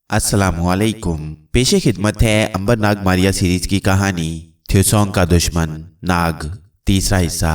अस्सलामुअलैकुम। पेशे खिदमत है अंबर नाग मारिया सीरीज की कहानी थ्यूसोंग का दुश्मन नाग, तीसरा हिस्सा।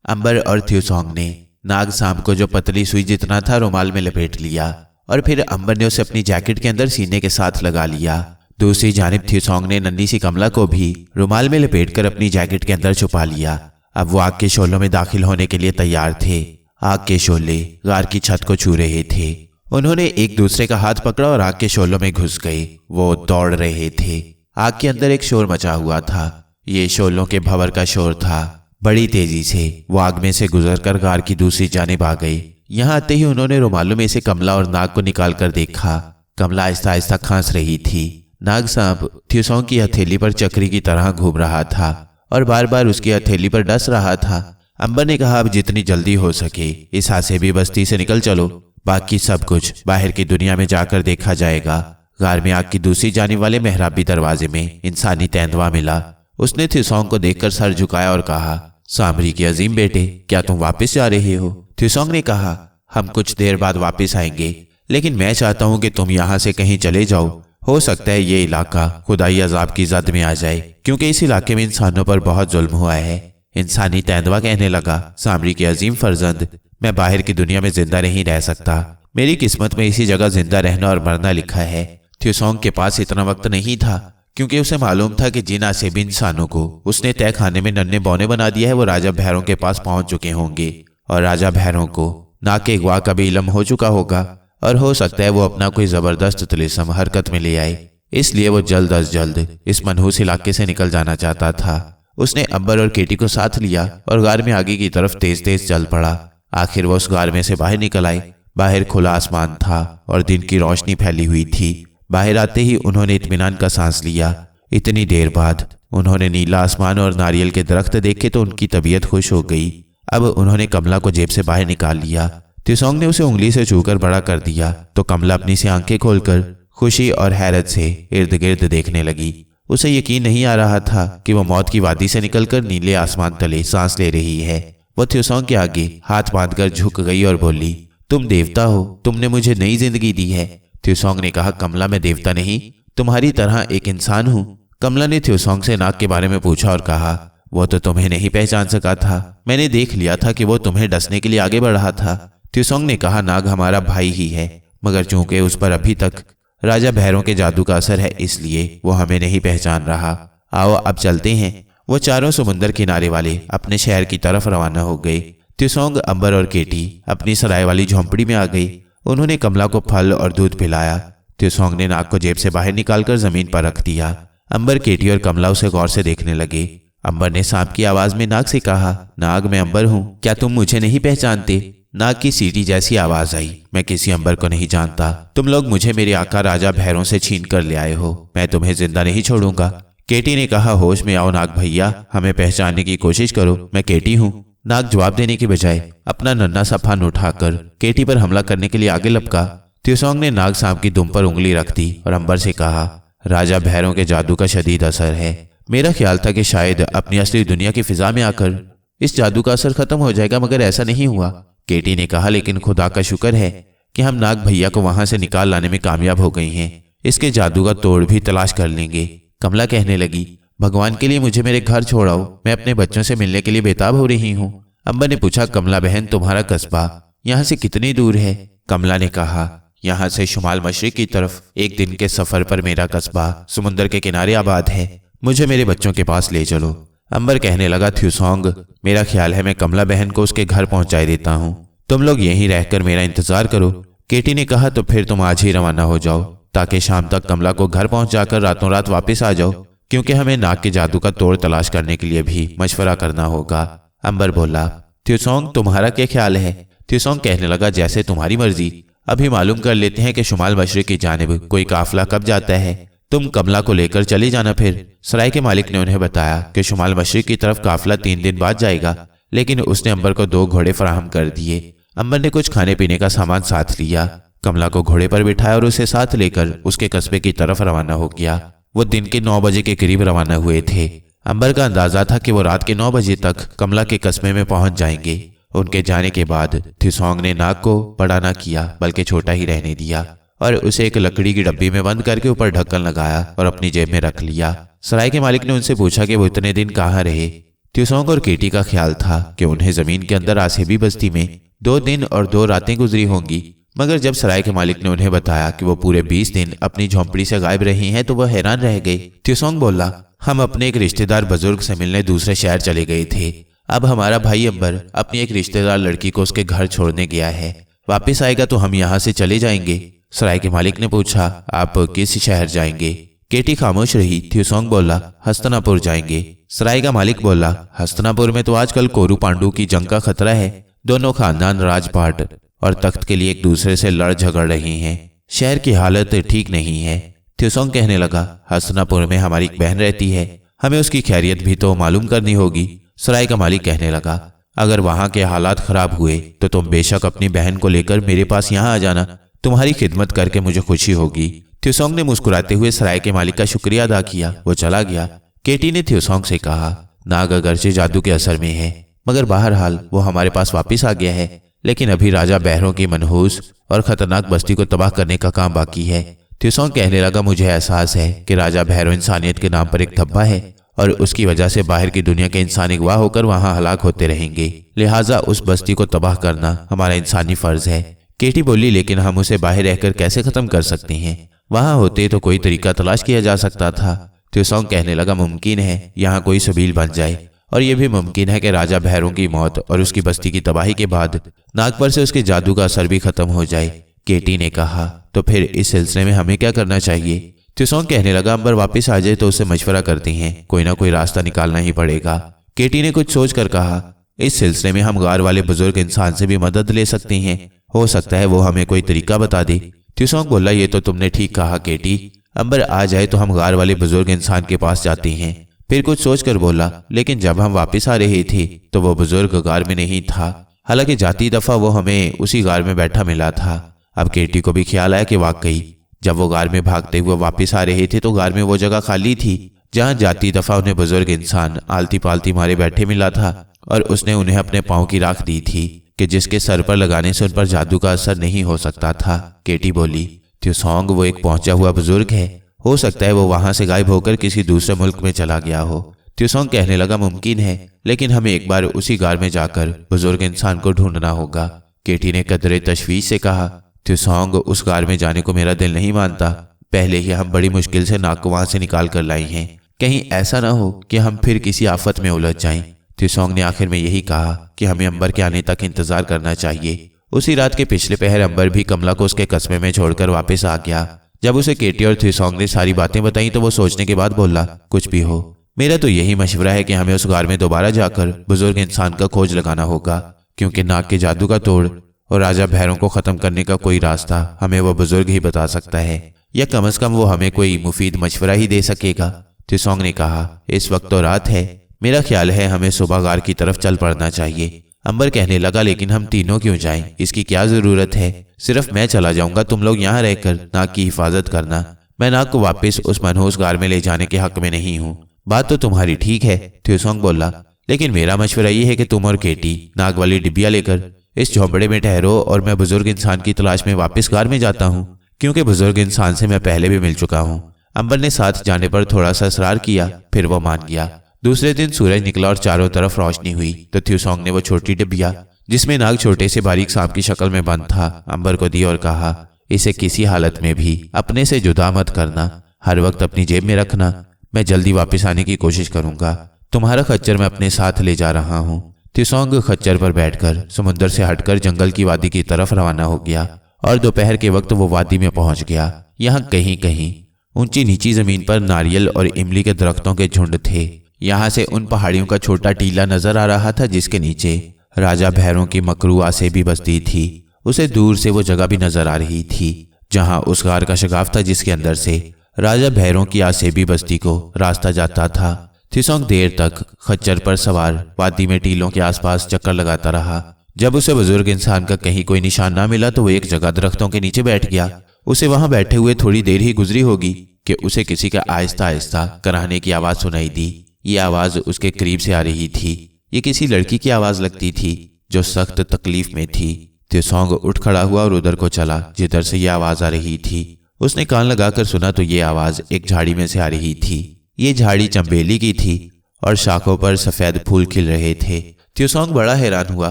अंबर और थ्यूसोंग ने नाग सांप को जो पतली सुई जितना था रुमाल में लपेट लिया और फिर अंबर ने उसे अपनी जैकेट के अंदर सीने के साथ लगा लिया। दूसरी जानिब थ्यूसोंग ने नन्ही सी कमला को भी रुमाल में लपेटकर अपनी जैकेट के अंदर छुपा लिया। अब वो आग के शोलों में दाखिल होने के लिए तैयार थे। आग के शोले गार की छत को छू रहे थे। उन्होंने एक दूसरे का हाथ पकड़ा और आग के शोलों में घुस गए। वो दौड़ रहे थे। आग के अंदर एक शोर मचा हुआ था। ये शोलों के भंवर का शोर था। बड़ी तेजी से वो आग में से गुजरकर गार की दूसरी जानिब आ गए। यहाँ आते ही उन्होंने रुमालों में से कमला और नाग को निकाल कर देखा। कमला आहिस्ता आहिस्ता खांस रही थी। नाग सांप थ्यूसोंग की हथेली पर चक्री की तरह घूम रहा था और बार बार उसकी हथेली पर डस रहा था। अंबर ने कहा, अब जितनी जल्दी हो सके इस हासेबी बस्ती से निकल चलो, बाकी सब कुछ बाहर की दुनिया में जाकर देखा जाएगा। गार में आग की दूसरी जानिब वाले मेहराबी दरवाजे में इंसानी तेंदुआ मिला। उसने थ्यूसोंग को देखकर सर झुकाया और कहा, सामरी के अजीम बेटे, क्या तुम वापस जा रहे हो? थ्यूसोंग ने कहा, हम कुछ देर बाद वापस आएंगे, लेकिन मैं चाहता हूं कि तुम यहाँ से कहीं चले जाओ। हो सकता है ये इलाका खुदाई अजाब की जद में आ जाए, क्योंकि इस इलाके में इंसानों पर बहुत जुल्म हुआ है। इंसानी तेंदुआ कहने लगा, सामरी के अजीम फर्जंद, मैं बाहर की दुनिया में जिंदा नहीं रह सकता। मेरी किस्मत में इसी जगह जिंदा रहना और मरना लिखा है। थ्यूसोंग के पास इतना वक्त नहीं था, क्योंकि उसे मालूम था कि जिन आसेबी इंसानों को उसने तय खाने में नन्हे बौने बना दिया है वो राजा भैरों के पास पहुंच चुके होंगे और राजा भैरों को नाग के अगवा का भी इल्म हो चुका होगा और हो सकता है वो अपना कोई जबरदस्त तिलिस्म हरकत में ले आए। इसलिए वो जल्द अज जल्द इस मनहूस इलाके से निकल जाना चाहता था। उसने अंबर और केटी को साथ लिया और गार में आगे की तरफ तेज तेज चल पड़ा। आखिर वो उस गार में से बाहर निकल आए। बाहर खुला आसमान था और दिन की रोशनी फैली हुई थी। बाहर आते ही उन्होंने इत्मीनान का सांस लिया। इतनी देर बाद उन्होंने नीला आसमान और नारियल के दरख्त देखे तो उनकी तबीयत खुश हो गई। अब उन्होंने कमला को जेब से बाहर निकाल लिया। थ्यूसोंग ने उसे उंगली से छूकर बड़ा कर दिया तो कमला अपनी से आंखें खोलकर खुशी और हैरत से इर्द गिर्द देखने लगी। उसे यकीन नहीं आ रहा था कि वो मौत की वादी से निकलकर नीले आसमान तले सांस ले रही है। वो थ्यूसोंग के आगे हाथ बांधकर झुक गई और बोली, तुम देवता हो, तुमने मुझे नई जिंदगी दी है। थ्यूसोंग ने कहा, कमला मैं देवता नहीं, तुम्हारी तरह एक इंसान हूं। कमला ने थ्यूसोंग से नाग के बारे में पूछा और कहा, वो तो तुम्हें नहीं पहचान सका था। मैंने देख लिया था कि वो तुम्हें डसने के लिए आगे बढ़ रहा था। थ्यूसोंग ने कहा, नाग हमारा भाई ही है, मगर चूंकि उस पर अभी तक राजा भैरों के जादू का असर है इसलिए वो हमें नहीं पहचान रहा। आओ अब चलते हैं। वो चारों समुंदर किनारे वाले अपने शहर की तरफ रवाना हो गए। थ्यूसोंग, अंबर और केटी अपनी सराय वाली झोंपड़ी में आ गई। उन्होंने कमला को फल और दूध पिलाया। थ्यूसोंग ने नाग को जेब से बाहर निकालकर जमीन पर रख दिया। अंबर, केटी और कमला उसे गौर से देखने लगे। अंबर ने सांप की आवाज में नाग से कहा, नाग मैं अंबर हूं, क्या तुम मुझे नहीं पहचानते? नाग की सीटी जैसी आवाज आई, मैं किसी अंबर को नहीं जानता। तुम लोग मुझे मेरे आका राजा भैरों से छीन कर ले आए हो, मैं तुम्हें जिंदा नहीं छोड़ूंगा। केटी ने कहा, होश में आओ नाग भैया, हमें पहचानने की कोशिश करो, मैं केटी हूं। नाग जवाब देने के बजाय अपना नन्हा सा फन उठाकर केटी पर हमला करने के लिए आगे लपका। थ्यूसोंग ने नाग सांप की दुम पर उंगली रख दी और अंबर से कहा, राजा भैरों के जादू का शदीद असर है। मेरा ख्याल था कि शायद अपनी असली दुनिया की फिजा में आकर इस जादू का असर खत्म हो जाएगा, मगर ऐसा नहीं हुआ। केटी ने कहा, लेकिन खुदा का शुक्र है कि हम नाग भैया को वहां से निकाल लाने में कामयाब हो गई हैं। इसके जादू का तोड़ भी तलाश कर लेंगे। कमला कहने लगी, भगवान के लिए मुझे मेरे घर छोड़ाओ, मैं अपने बच्चों से मिलने के लिए बेताब हो रही हूँ। अंबर ने पूछा, कमला बहन तुम्हारा कस्बा यहाँ से कितनी दूर है? कमला ने कहा, यहाँ से शुमाल मशरिक की तरफ एक दिन के सफर पर मेरा कस्बा समुद्र के किनारे आबाद है, मुझे मेरे बच्चों के पास ले चलो। अंबर कहने लगा, थ्यूसोंग मेरा ख्याल है मैं कमला बहन को उसके घर पहुंचा देता हूँ, तुम लोग यहीं रहकर मेरा इंतजार करो। केटी ने कहा, तो फिर तुम आज ही रवाना हो जाओ ताकि शाम तक कमला को घर पहुंच जाकर रातों रात वापस आ जाओ, क्योंकि हमें नाग के जादू का तोड़ तलाश करने के लिए भी मशवरा करना होगा। अंबर बोला, थ्यूसोंग तुम्हारा क्या ख्याल है? थ्यूसोंग कहने लगा, जैसे तुम्हारी मर्जी, अभी मालूम कर लेते हैं कि शुमाल मशरिक की जानिब कोई काफिला कब जाता है। तुम कमला को लेकर चली जाना। फिर सराय के मालिक ने उन्हें बताया कि शुमाल मशरिक की तरफ काफिला 3 दिन बाद जाएगा, लेकिन उसने अंबर को 2 घोड़े फराहम कर दिए। अंबर ने कुछ खाने पीने का सामान साथ लिया, कमला को घोड़े पर बिठाया और उसे साथ लेकर उसके कस्बे की तरफ रवाना हो गया। वो दिन के 9 बजे के करीब रवाना हुए थे। अंबर का अंदाजा था कि वो रात के 9 बजे तक कमला के कस्बे में पहुंच जाएंगे। उनके जाने के बाद थ्यूसोंग ने नाग को बड़ा ना किया बल्कि छोटा ही रहने दिया। और उसे एक लकड़ी की डब्बी में बंद करके ऊपर ढक्कन लगाया और अपनी जेब में रख लिया। सराय के मालिक ने उनसे पूछा कि वो इतने दिन कहाँ रहे। त्युसोंग और केटी का ख्याल था कि उन्हें जमीन के अंदर आसेबी बस्ती में 2 दिन और 2 रातें गुजरी होंगी, मगर जब सराय के मालिक ने उन्हें बताया कि वो पूरे 20 दिन अपनी झोंपड़ी से गायब रही हैं तो वह हैरान रह गए। त्युसोंग बोला, हम अपने एक रिश्तेदार बुजुर्ग से मिलने दूसरे शहर चले गए थे। अब हमारा भाई अंबर अपनी एक रिश्तेदार लड़की को उसके घर छोड़ने गया है। वापस आएगा तो हम यहाँ से चले जाएंगे। सराय के मालिक ने पूछा, आप किस शहर जाएंगे? केटी खामोश रही। त्युसोंग बोला, हस्तिनापुर जाएंगे। सराय का मालिक बोला, हस्तिनापुर में तो आजकल कोरू पांडु की जंग का खतरा है। दोनों खानदान राजपाट और तख्त के लिए एक दूसरे से लड़ झगड़ रहे हैं। शहर की हालत ठीक नहीं है। त्युसोंग कहने लगा, हस्तिनापुर में हमारी एक बहन रहती है, हमें उसकी खैरियत भी तो मालूम करनी होगी। सराय का मालिक कहने लगा, अगर वहां के हालात खराब हुए तो तुम बेशक अपनी बहन को लेकर मेरे पास यहाँ आ जाना, तुम्हारी खिदमत करके मुझे खुशी होगी। त्युसोंग ने मुस्कुराते हुए सराय के मालिक का शुक्रिया अदा किया। वो चला गया। केटी ने त्युसोंग से कहा, नाग अगरचे जादू के असर में है, मगर बहरहाल वो हमारे पास वापिस आ गया है, लेकिन अभी राजा बहरों की मनहूस और खतरनाक बस्ती को तबाह करने का काम बाकी है। त्युसोंग कहने लगा, मुझे एहसास है कि राजा बहरों इंसानियत के नाम पर एक धब्बा है और उसकी वजह से बाहर की दुनिया के इंसान अगवा होकर वहां हलाक होते रहेंगे, लिहाजा उस बस्ती को तबाह करना हमारा इंसानी फर्ज है। केटी बोली, लेकिन हम उसे बाहर रहकर कैसे खत्म कर सकते हैं? वहां होते तो कोई तरीका तलाश किया जा सकता था। त्युसोंग कहने लगा, मुमकिन है यहाँ कोई सबील बन जाए, और यह भी मुमकिन है कि राजा बहरों की मौत और उसकी बस्ती की तबाही के बाद नागपर से उसके जादू का असर भी खत्म हो जाए। केटी ने कहा, तो फिर इस सिलसिले में हमें क्या करना चाहिए? त्युसोंग कहने लगा, अंबर वापस आ जाए तो उससे मशवरा करते हैं, कोई ना कोई रास्ता निकालना ही पड़ेगा। केटी ने कुछ सोच कर कहा, इस सिलसिले में हम गार वाले बुजुर्ग इंसान से भी मदद ले सकते हैं, हो सकता है वो हमें कोई तरीका बता दे। त्युसोंग बोला, ये तो तुमने ठीक कहा केटी, अंबर आ जाए तो हम गार वाले बुजुर्ग इंसान के पास जाते हैं। फिर कुछ सोचकर बोला, लेकिन जब हम वापस आ रहे थे तो वो बुजुर्ग गार में नहीं था, हालांकि जाती दफा वो हमें उसी गार में बैठा मिला था। अब केटी को भी ख्याल आया कि वाकई जब वो गार में भागते हुए वापस आ रहे थे तो गार में वो जगह खाली थी जहां जाती दफा उन्हें बुजुर्ग इंसान आलती पालती मारे बैठे मिला था, और उसने उन्हें अपने पांव की राख दी थी कि जिसके सर पर लगाने से उन पर जादू का असर नहीं हो सकता था। केटी बोली, त्युसोंग वो एक पहुंचा हुआ बुजुर्ग है, हो सकता है वो वहां से गायब होकर किसी दूसरे मुल्क में चला गया हो। त्युसोंग कहने लगा, मुमकिन है, लेकिन हमें एक बार उसी गार में जाकर बुजुर्ग इंसान को ढूंढना होगा। केटी ने कदरे तशवीश से कहा, त्युसोंग उस गार में जाने को मेरा दिल नहीं मानता, पहले ही हम बड़ी मुश्किल से नाग को वहां से निकाल कर लाई हैं, कहीं ऐसा ना हो कि हम फिर किसी आफत में उलझ जाएं। त्युसोंग ने आखिर में यही कहा कि हमें अंबर के आने तक इंतजार करना चाहिए। उसी रात के पिछले पहर अंबर भी कमला को उसके कस्बे में छोड़कर वापस आ गया। जब उसे केटी और त्युसोंग ने सारी बातें बताई तो वो सोचने के बाद बोला, कुछ भी हो, मेरा तो यही मशवरा है कि हमें उस गार में दोबारा जाकर बुजुर्ग इंसान का खोज लगाना होगा, क्योंकि नाग के जादू का तोड़ और राजा भैरों को खत्म करने का कोई रास्ता हमें वो बुजुर्ग ही बता सकता है, या कम से कम वो हमें कोई मुफीद मशवरा ही दे सकेगा। त्युसोंग ने कहा, इस वक्त तो रात है, मेरा ख्याल है हमें सुबह गार की तरफ चल पड़ना चाहिए। अंबर कहने लगा, लेकिन हम तीनों क्यों जाएं? इसकी क्या जरूरत है? सिर्फ मैं चला जाऊंगा, तुम लोग यहाँ रहकर नाग की हिफाजत करना। मैं नाग को वापस उस मनहूस गार में ले जाने के हक में नहीं हूँ। बात तो तुम्हारी ठीक है, त्युसोंग बोला, लेकिन मेरा मशवरा ये है कि तुम और केटी नाग वाली डिब्बिया लेकर इस झोंपड़े में ठहरो और मैं बुजुर्ग इंसान की तलाश में वापस गार में जाता हूँ, क्योंकि बुजुर्ग इंसान से मैं पहले भी मिल चुका हूँ। अंबर ने साथ जाने पर थोड़ा सा इसरार किया, फिर वो मान गया। दूसरे दिन सूरज निकला और चारों तरफ रोशनी हुई तो त्युसोंग ने वो छोटी डिब्बिया जिसमें नाग छोटे से बारीक सांप की शक्ल में बंद था अंबर को दी और कहा, इसे किसी हालत में भी अपने से जुदा मत करना, हर वक्त अपनी जेब में रखना। मैं जल्दी वापस आने की कोशिश करूंगा। तुम्हारा खच्चर मैं अपने साथ ले जा रहा हूँ। त्युसोंग खच्चर पर बैठकर समुद्र से हटकर जंगल की वादी की तरफ रवाना हो गया और दोपहर के वक्त वो वादी में पहुंच गया। यहाँ कहीं कहीं ऊंची नीची जमीन पर नारियल और इमली के दरख्तों के झुंड थे। यहाँ से उन पहाड़ियों का छोटा टीला नजर आ रहा था जिसके नीचे राजा भैरों की मकरूआ से भी बस्ती थी। उसे दूर से वो जगह भी नजर आ रही थी जहां उस गार का शगाफ था जिसके अंदर से राजा भैरों की आसेबी बस्ती को रास्ता जाता था। त्युसोंग देर तक खच्चर पर सवार वादी में टीलों के आसपास चक्कर लगाता रहा। जब उसे बुजुर्ग इंसान का कहीं कोई निशान ना मिला तो वो एक जगह दरख्तों के नीचे बैठ गया। उसे वहां बैठे हुए थोड़ी देर ही गुजरी होगी कि उसे किसी का आहिस्ता आहिस्ता कराहने की आवाज सुनाई दी। ये आवाज उसके करीब से आ रही थी। ये किसी लड़की की आवाज लगती थी जो सख्त तकलीफ में थी। त्योसोंग उठ खड़ा हुआ और उधर को चला जिधर से ये आवाज आ रही थी। उसने कान लगाकर सुना तो ये आवाज एक झाड़ी में से आ रही थी। ये झाड़ी चंबेली की थी और शाखों पर सफेद फूल खिल रहे थे। त्योसोंग बड़ा हैरान हुआ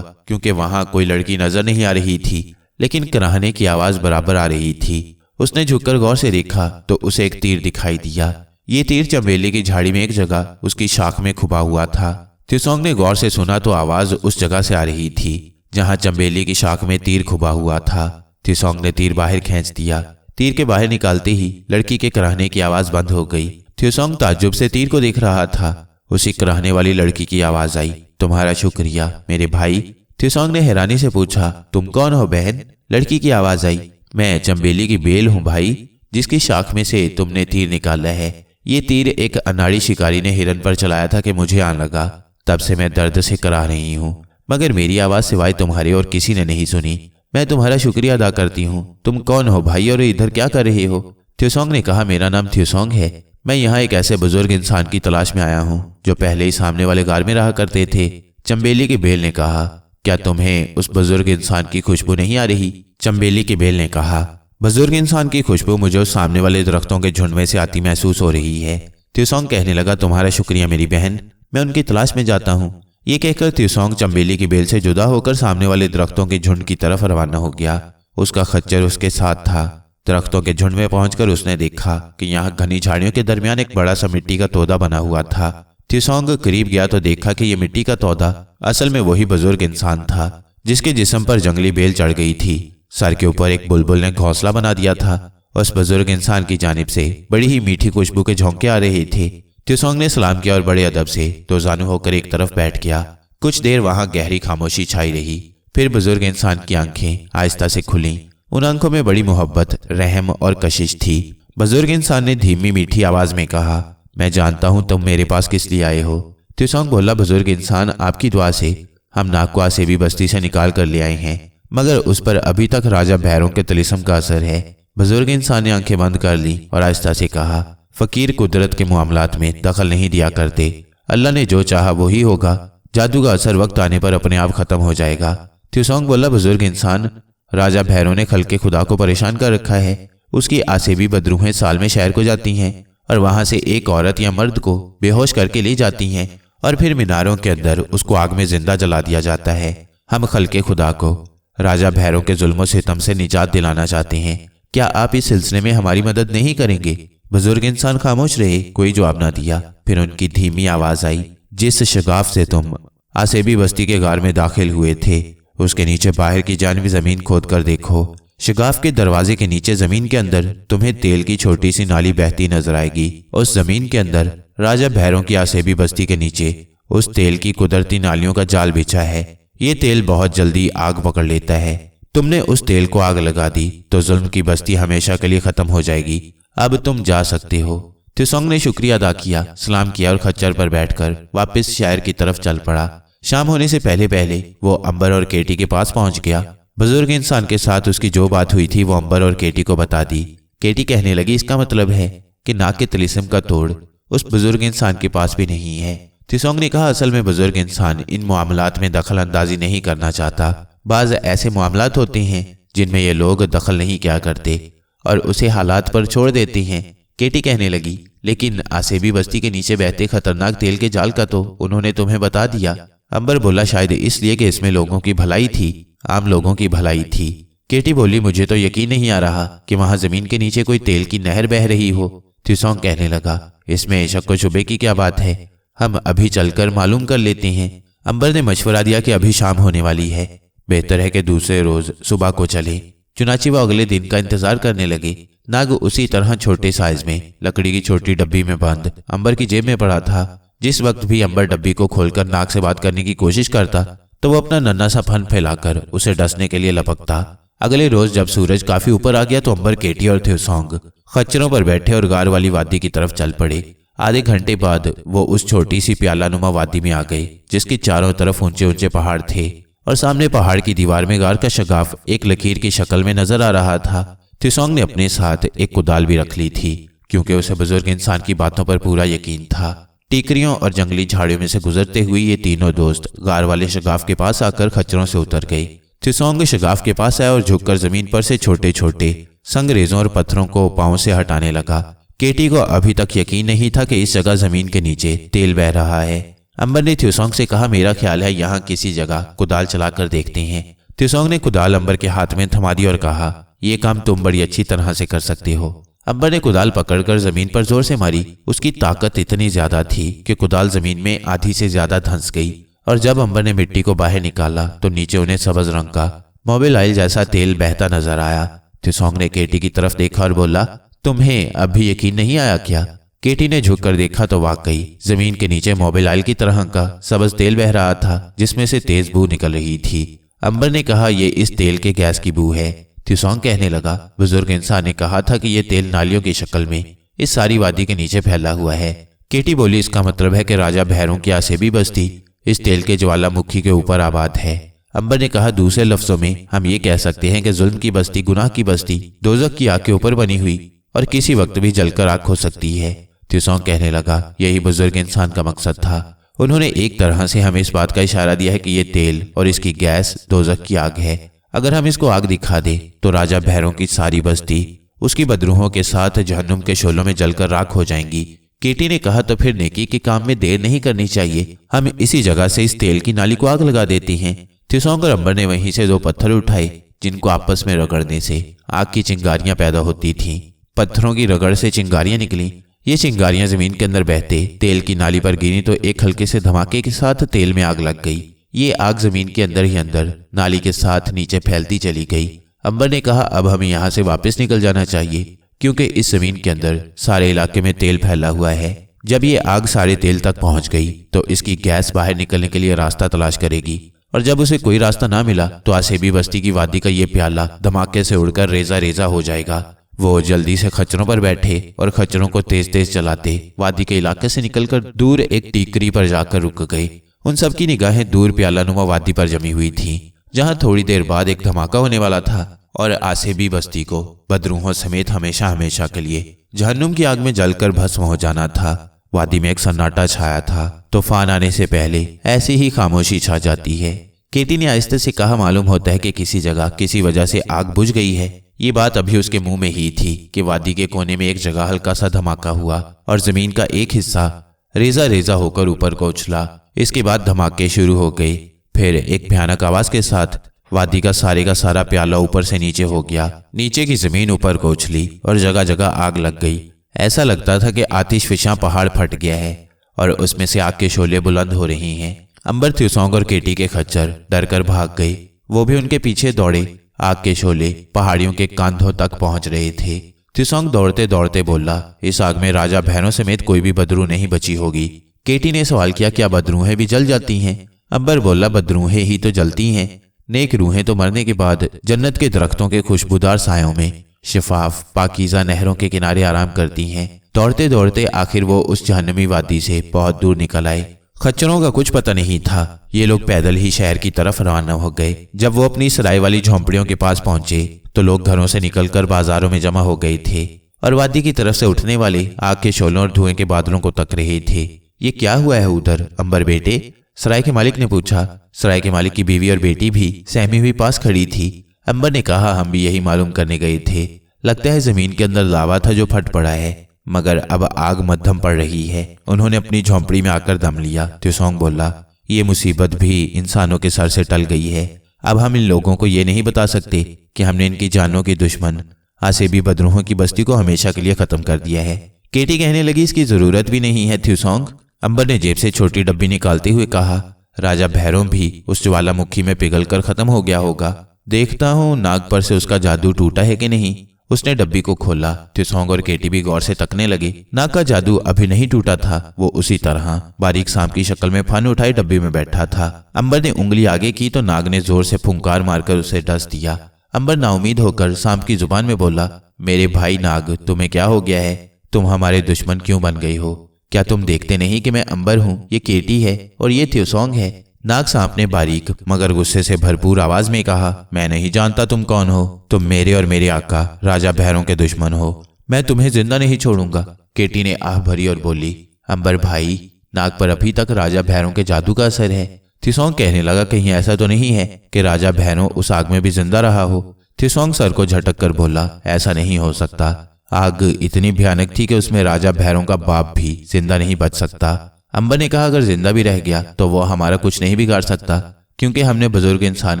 क्योंकि वहां कोई लड़की नजर नहीं आ रही थी, लेकिन कराहने की आवाज बराबर आ रही थी। उसने झुककर गौर से देखा तो उसे एक तीर दिखाई दिया। ये तीर चंबेली की झाड़ी में एक जगह उसकी शाख में खुपा हुआ था। त्योसोंग ने गौर से सुना तो आवाज उस जगह से आ रही थी जहां चंबेली की शाख में तीर खुपा हुआ था। त्योसोंग ने तीर बाहर खींच दिया। तीर के बाहर निकालते ही लड़की के कराहने की आवाज बंद हो गई। त्योसोंग ताज्जुब से तीर को देख रहा था। उसी कराहने वाली लड़की की आवाज आई, तुम्हारा शुक्रिया मेरे भाई। त्योसोंग ने हैरानी से पूछा, तुम कौन हो बहन? लड़की की आवाज आई, मैं चंबेली की बेल हूं भाई, जिसकी शाख में से तुमने तीर निकाला है। ये तीर एक अनाड़ी शिकारी ने हिरन पर चलाया था कि मुझे आन लगा। तब से मैं दर्द से करा रही हूं, मगर मेरी आवाज सिवाय तुम्हारे और किसी ने नहीं सुनी। मैं तुम्हारा शुक्रिया अदा करती हूँ। तुम कौन हो भाई और इधर क्या कर रहे हो? त्योसोंग ने कहा, मेरा नाम त्योसोंग है। मैं यहाँ एक ऐसे बुजुर्ग इंसान की तलाश में आया हूँ जो पहले ही सामने वाले गार में रहा करते थे। चंबेली की बेल ने कहा, क्या तुम्हें उस बुजुर्ग इंसान की खुशबू नहीं आ रही? चंबेली की बेल ने कहा, बुजुर्ग इंसान की खुशबू मुझे उस सामने वाले दरख्तों के झुंड में से आती महसूस हो रही है। त्योसोंग कहने लगा, तुम्हारा शुक्रिया मेरी बहन, मैं उनकी तलाश में जाता हूँ। ये कहकर त्योसोंग चंबेली की बेल से जुदा होकर सामने वाले दरख्तों के झुंड की तरफ रवाना हो गया। उसका खच्चर उसके साथ था। दरख्तों के झुंड में पहुंचकर उसने देखा कि यहाँ घनी झाड़ियों के दरमियान एक बड़ा सा मिट्टी का तौदा बना हुआ था। त्योसोंग करीब गया तो देखा कि यह मिट्टी का तौदा असल में वही बुजुर्ग इंसान था जिसके जिस्म पर जंगली बेल चढ़ गई थी। सर के ऊपर एक बुलबुल ने घोंसला बना दिया था। उस बुजुर्ग इंसान की जानिब से बड़ी ही मीठी खुशबू के झोंके आ रहे थे। त्योसोंग ने सलाम किया और बड़े अदब से दो जानू होकर एक तरफ बैठ गया। कुछ देर वहां गहरी खामोशी छाई रही। फिर बुजुर्ग इंसान की आंखें आहिस्ता से खुलीं। उन आंखों में बड़ी मोहब्बत, रहम और कशिश थी। बुजुर्ग इंसान ने धीमी मीठी आवाज में कहा, मैं जानता हूं तुम मेरे पास किस लिए आए हो। त्योसोंग बोला, बुजुर्ग इंसान, आपकी दुआ से हम नागवा से भी बस्ती से निकाल कर ले आए हैं, मगर उस पर अभी तक राजा भैरों के तिलिस्म का असर है। बुजुर्ग इंसान ने आंखें बंद कर ली और आहिस्ता से कहा, फकीर कुदरत के मामलात में दखल नहीं दिया करते। अल्लाह ने जो चाहा वो ही होगा। जादू का असर वक्त आने पर अपने आप खत्म हो जाएगा। त्योसोंग बोला, बुजुर्ग इंसान, राजा भैरों ने खल के खुदा को परेशान कर रखा है। उसकी आसेबी बदरूहें साल में शहर को जाती हैं और वहां से एक औरत या मर्द को बेहोश करके ले जाती हैं और फिर मीनारों के अंदर उसको आग में जिंदा जला दिया जाता है। हम खल के खुदा को राजा भैरों के जुल्म सितम से निजात दिलाना चाहते हैं। क्या आप इस सिलसिले में हमारी मदद नहीं करेंगे? बुजुर्ग इंसान खामोश रहे, कोई जवाब ना दिया। फिर उनकी धीमी आवाज आई, जिस शगाफ से तुम आसेबी बस्ती के गार में दाखिल हुए थे उसके नीचे बाहर की जानिब जमीन खोद कर देखो। शगाफ के दरवाजे के नीचे जमीन के अंदर तुम्हें तेल की छोटी सी नाली बहती नजर आएगी। उस जमीन के अंदर राजा भैरों की आसेबी बस्ती के नीचे उस तेल की कुदरती नालियों का जाल बिछा है। ये तेल बहुत जल्दी आग पकड़ लेता है। तुमने उस तेल को आग लगा दी तो जुल्म की बस्ती हमेशा के लिए खत्म हो जाएगी। अब तुम जा सकते हो। त्योसोंग ने शुक्रिया अदा किया, सलाम किया और खच्चर पर बैठकर वापस शहर की तरफ चल पड़ा। शाम होने से पहले पहले वो अंबर और केटी के पास पहुंच गया। बुजुर्ग इंसान के साथ उसकी जो बात हुई थी वो अंबर और केटी को बता दी। केटी कहने लगी, इसका मतलब है कि नाग के तिलिस्म का तोड़ उस बुजुर्ग इंसान के पास भी नहीं है। त्योसोंग ने कहा, असल में बुजुर्ग इंसान इन मामलात में दखल अंदाजी नहीं करना चाहता। बाज ऐसे मामलात होते हैं जिनमें ये लोग दखल नहीं किया करते और उसे हालात पर छोड़ देते हैं। केटी कहने लगी, लेकिन आसेबी बस्ती के नीचे बहते खतरनाक तेल के जाल का तो उन्होंने तुम्हें बता दिया। अंबर बोला, शायद इसलिए कि इसमें लोगों की भलाई थी, आम लोगों की भलाई थी। केटी बोली, मुझे तो यकीन नहीं आ रहा कि वहां जमीन के नीचे कोई तेल की नहर बह रही हो। त्योसोंग कहने लगा, इसमें शक व शुबे की क्या बात है, हम अभी चलकर मालूम कर लेते हैं। अंबर ने मशवरा दिया कि अभी शाम होने वाली है, बेहतर है कि दूसरे रोज सुबह को चले। चुनाची वो अगले दिन का इंतजार करने लगे। नाग उसी तरह छोटे साइज में लकड़ी की छोटी डब्बी में बंद अंबर की जेब में पड़ा था। जिस वक्त भी अंबर डब्बी को खोलकर नाग से बात करने की कोशिश करता तो वो अपना नन्हा सा फन फैलाकर उसे डसने के लिए लपकता। अगले रोज जब सूरज काफी ऊपर आ गया तो अंबर, केटी और त्योसोंग खच्चरों पर बैठे और गार वाली वादी की तरफ चल पड़े। आधे घंटे बाद वो उस छोटी सी प्यालानुमा वादी में आ गए जिसके चारों तरफ ऊंचे ऊंचे पहाड़ थे और सामने पहाड़ की दीवार में गार का शगाफ एक लकीर की शक्ल में नजर आ रहा था। त्योसोंग ने अपने साथ एक कुदाल भी रख ली थी क्योंकि उसे बुजुर्ग इंसान की बातों पर पूरा यकीन था। टीकरियों और जंगली झाड़ियों में से गुजरते हुए ये तीनों दोस्त गार वाले शगाफ के पास आकर खच्चरों से उतर गए। त्सोंग शगाफ के पास आया और झुककर जमीन पर से छोटे छोटे संगरेजों और पत्थरों को पांव से हटाने लगा। केटी को अभी तक यकीन नहीं था कि इस जगह जमीन के नीचे तेल बह रहा है। अंबर ने त्सोंग से कहा, मेरा ख्याल है यहाँ किसी जगह कुदाल चलाकर देखते हैं। त्सोंग ने कुदाल अंबर के हाथ में थमा दी और कहा, यह काम तुम बड़ी अच्छी तरह से कर सकते हो। अंबर ने कुदाल पकड़कर जमीन पर जोर से मारी। उसकी ताकत इतनी ज्यादा थी कि कुदाल जमीन में आधी से ज्यादा धंस गई और जब अंबर ने मिट्टी को बाहर निकाला तो नीचे उन्हें सब्ज रंग का मोबिल ऑयल जैसा तेल बहता नजर आया। त्सोंग ने केटी की तरफ देखा और बोला, तुम्हें अब भी यकीन नहीं आया क्या? केटी ने झुककर देखा तो वाकई जमीन के नीचे मोबिल ऑयल की तरह का सब्ज तेल बह रहा था जिसमें से तेज बू निकल रही थी। अंबर ने कहा, यह इस तेल के गैस की बू है। त्सोंग कहने लगा, बुजुर्ग इंसान ने कहा था कि यह तेल नालियों की शक्ल में इस सारी वादी के नीचे फैला हुआ है। केटी बोली, इसका मतलब है कि राजा भैरों की आसेबी बस्ती इस तेल के ज्वालामुखी के ऊपर आबाद है। अंबर ने कहा, दूसरे लफ्जों में हम ये कह सकते हैं कि जुल्म की बस्ती, गुनाह की बस्ती दोजख की आग के ऊपर बनी हुई और किसी वक्त भी जलकर आग हो सकती है। त्सोंग कहने लगा, यही बुजुर्ग इंसान का मकसद था। उन्होंने एक तरह से हमें इस बात का इशारा दिया है कि ये तेल और इसकी गैस दोजख की आग है। अगर हम इसको आग दिखा दे तो राजा भैरों की सारी बस्ती उसकी बदरूहों के साथ जहन्नुम के शोलों में जलकर राख हो जाएंगी। केटी ने कहा, तो फिर नेकी के काम में देर नहीं करनी चाहिए, हम इसी जगह से इस तेल की नाली को आग लगा देते हैं। त्सोंग और अंबर ने वहीं से 2 पत्थर उठाए जिनको आपस में रगड़ने से आग की चिंगारियां पैदा होती थीं। पत्थरों की रगड़ से चिंगारियां निकली। ये चिंगारियां जमीन के अंदर बहते तेल की नाली पर गिरी तो एक हल्के से धमाके के साथ तेल में आग लग गई। ये आग जमीन के अंदर ही अंदर नाली के साथ नीचे फैलती चली गई। अंबर ने कहा, अब हमें यहाँ से वापस निकल जाना चाहिए क्योंकि इस जमीन के अंदर सारे इलाके में तेल फैला हुआ है। जब ये आग सारे तेल तक पहुंच गई तो इसकी गैस बाहर निकलने के लिए रास्ता तलाश करेगी और जब उसे कोई रास्ता ना मिला तो आसेबी बस्ती की वादी का ये प्याला धमाके से उड़कर रेजा रेजा हो जाएगा। वो जल्दी से खच्चरों पर बैठे और खच्चरों को तेज तेज चलाते वादी के इलाके से निकलकर दूर एक टीकरी पर जाकर रुक गए। उन सबकी निगाहें दूर प्यालानुमा वादी पर जमी हुई थीं, जहां थोड़ी देर बाद एक धमाका होने वाला था और आसेबी बस्ती को बदरूहों समेत हमेशा हमेशा के लिए जहन्नुम की आग में जलकर भस्म हो जाना था। वादी में एक सन्नाटा छाया था। तूफान आने से पहले ऐसी ही खामोशी छा जाती है। केटी ने आहिस्ते से कहा, मालूम होता है कि किसी जगह किसी वजह से आग बुझ गई है। ये बात अभी उसके मुंह में ही थी कि वादी के कोने में एक जगह हल्का सा धमाका हुआ और जमीन का एक हिस्सा रेजा रेजा होकर ऊपर को उछला। इसके बाद धमाके शुरू हो गए। फिर एक भयानक आवाज के साथ वादी का सारा प्याला ऊपर से नीचे हो गया। नीचे की जमीन ऊपर को उछली और जगह जगह आग लग गई। ऐसा लगता था कि आतिशफिशां पहाड़ फट गया है और उसमें से आग के शोले बुलंद हो रही हैं। अंबर, त्सोंग और केटी के खच्चर डरकर भाग गए। वो भी उनके पीछे दौड़े। आग के शोले पहाड़ियों के कांधों तक पहुंच रहे थे। त्सोंग दौड़ते दौड़ते बोला, इस आग में राजा भैरों समेत कोई भी बदरू नहीं बची होगी। केटी ने सवाल किया, क्या बदरूहें भी जल जाती हैं? अंबर बोला, बदरूहें ही तो जलती हैं। नेक रूहें तो मरने के बाद जन्नत के दरख्तों के खुशबूदार सायों में शिफाफ पाकीज़ा नहरों के किनारे आराम करती हैं। दौड़ते दौड़ते आखिर वो उस जहन्नमी वादी से बहुत दूर निकल आए। खच्चरों का कुछ पता नहीं था। ये लोग पैदल ही शहर की तरफ रवाना हो गए। जब वो अपनी सराय वाली झोंपड़ियों के पास पहुंचे तो लोग घरों से निकलकर बाजारों में जमा हो गए थे और वादी की तरफ से उठने वाले आग के शोलों और धुएं के बादलों को तक रहे थे। ये क्या हुआ है उधर, अंबर बेटे? सराय के मालिक ने पूछा। सराय के मालिक की बीवी और बेटी भी सहमी हुई पास खड़ी थी। अंबर ने कहा, हम भी यही मालूम करने गए थे। लगता है जमीन के अंदर लावा था जो फट पड़ा है, मगर अब आग मध्यम पड़ रही है। उन्होंने अपनी झोंपड़ी में आकर दम लिया। त्सोंग बोला, ये मुसीबत भी इंसानों के सर से टल गई है। अब हम इन लोगों को ये नहीं बता सकते कि हमने इनकी जानों के दुश्मन आसेबी बदरूहों की बस्ती को हमेशा के लिए खत्म कर दिया है। केटी कहने लगी, इसकी जरूरत भी नहीं है त्सोंग। अंबर ने जेब से छोटी डब्बी निकालते हुए कहा, राजा भैरों भी उस ज्वालामुखी में पिघलकर खत्म हो गया होगा। देखता हूँ नाग पर से उसका जादू टूटा है कि नहीं। उसने डब्बी को खोला। त्सोंग और केटी भी गौर से तकने लगे। नाग का जादू अभी नहीं टूटा था। वो उसी तरह बारीक सांप की शक्ल में फन उठाई डब्बी में बैठा था। अंबर ने उंगली आगे की तो नाग ने जोर से फुंकार मारकर उसे डस दिया। अंबर नाउमीद होकर सांप की जुबान में बोला, मेरे भाई नाग, तुम्हें क्या हो गया है? तुम हमारे दुश्मन क्यों बन गई हो? क्या तुम देखते नहीं कि मैं अंबर हूँ, ये केटी है और ये त्सोंग है? नाग सांप ने बारीक मगर गुस्से से भरपूर आवाज में कहा, मैं नहीं जानता तुम कौन हो। तुम मेरे और मेरे आका राजा भैरों के दुश्मन हो। मैं तुम्हें जिंदा नहीं छोड़ूंगा। केटी ने आह भरी और बोली, अंबर भाई, नाग पर अभी तक राजा भैरों के जादू का असर है। थिसोंग कहने लगा, कहीं ऐसा तो नहीं है कि राजा भैनो उस आग में भी जिंदा रहा हो। थिसोंग सर को झटक कर बोला, ऐसा नहीं हो सकता। आग इतनी भयानक थी कि उसमें राजा भैरों का बाप भी जिंदा नहीं बच सकता। अंबर ने कहा, अगर जिंदा भी रह गया तो वो हमारा कुछ नहीं बिगाड़ सकता, क्योंकि हमने बुजुर्ग इंसान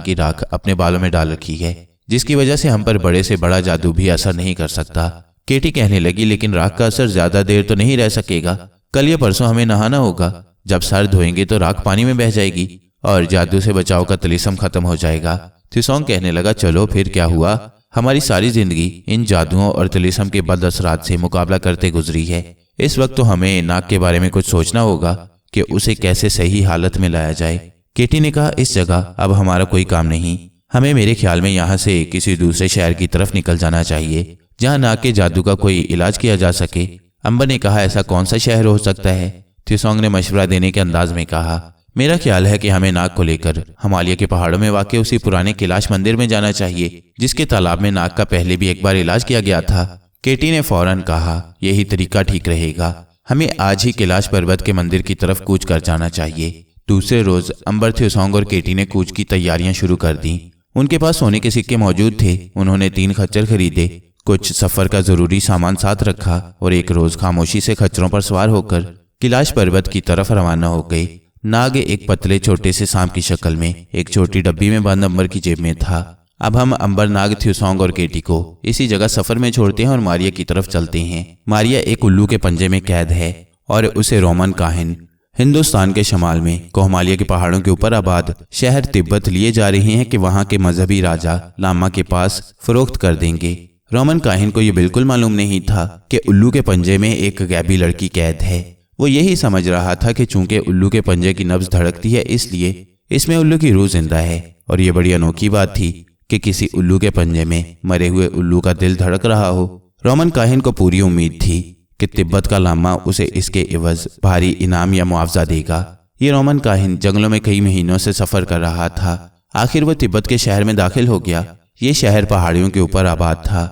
की राख अपने बालों में डाल रखी है, जिसकी वजह से हम पर बड़े से बड़ा जादू भी असर नहीं कर सकता। केटी कहने लगी, लेकिन राख का असर ज्यादा देर तो नहीं रह सकेगा। कल या परसों हमें नहाना होगा। जब सर धोएंगे तो राख पानी में बह जाएगी और जादू से बचाव का तिलिस्म खत्म हो जाएगा। थिसोंग कहने लगा, चलो फिर क्या हुआ, हमारी सारी जिंदगी इन जादुओं और तिलिस्म के बद असरात से मुकाबला करते गुजरी है। इस वक्त तो हमें नाग के बारे में कुछ सोचना होगा कि उसे कैसे सही हालत में लाया जाए। केटी ने कहा, इस जगह अब हमारा कोई काम नहीं। हमें मेरे ख्याल में यहाँ से किसी दूसरे शहर की तरफ निकल जाना चाहिए जहाँ नाग के जादू का कोई इलाज किया जा सके। अंबर ने कहा, ऐसा कौन सा शहर हो सकता है? थिसोंग ने मशवरा देने के अंदाज में कहा, मेरा ख्याल है कि हमें नाग को लेकर हिमालय के पहाड़ों में वाक़ उसी पुराने कैलाश मंदिर में जाना चाहिए जिसके तालाब में नाग का पहले भी एक बार इलाज किया गया था। केटी ने फौरन कहा, यही तरीका ठीक रहेगा। हमें आज ही कैलाश पर्वत के मंदिर की तरफ कूच कर जाना चाहिए। दूसरे रोज अंबर, थिसोंग और केटी ने कूच की तैयारियां शुरू कर दी। उनके पास सोने के सिक्के मौजूद थे। उन्होंने 3 खच्चर खरीदे, कुछ सफर का जरूरी सामान साथ रखा और एक रोज खामोशी से खच्चरों पर सवार होकर कैलाश पर्वत की तरफ रवाना हो गए। नाग एक पतले छोटे से सांप की शक्ल में एक छोटी डब्बी में बंद अंबर की जेब में था। अब हम अंबर, नाग, थिसोंग और केटी को इसी जगह सफर में छोड़ते हैं और मारिया की तरफ चलते हैं। मारिया एक उल्लू के पंजे में कैद है और उसे रोमन काहिन हिंदुस्तान के शमाल में कोहमालिया के पहाड़ों के ऊपर आबाद शहर तिब्बत लिए जा रहे हैं कि वहां के मजहबी राजा लामा के पास फरोख्त कर देंगे। रोमन काहिन को यह बिल्कुल मालूम नहीं था कि उल्लू के पंजे में एक गैबी लड़की कैद है। वो यही समझ रहा था कि चूंकि उल्लू के पंजे की नब्ज धड़कती है इसलिए इसमें उल्लू की रूह जिंदा है। और ये बड़ी अनोखी बात थी कि किसी उल्लू के पंजे में मरे हुए उल्लू का दिल धड़क रहा हो। रोमन काहिन को पूरी उम्मीद थी कि तिब्बत का लामा उसे इसके इवज भारी इनाम या मुआवजा देगा। ये रोमन काहिन जंगलों में कई महीनों से सफर कर रहा था। आखिर वो तिब्बत के शहर में दाखिल हो गया। ये शहर पहाड़ियों के ऊपर आबाद था।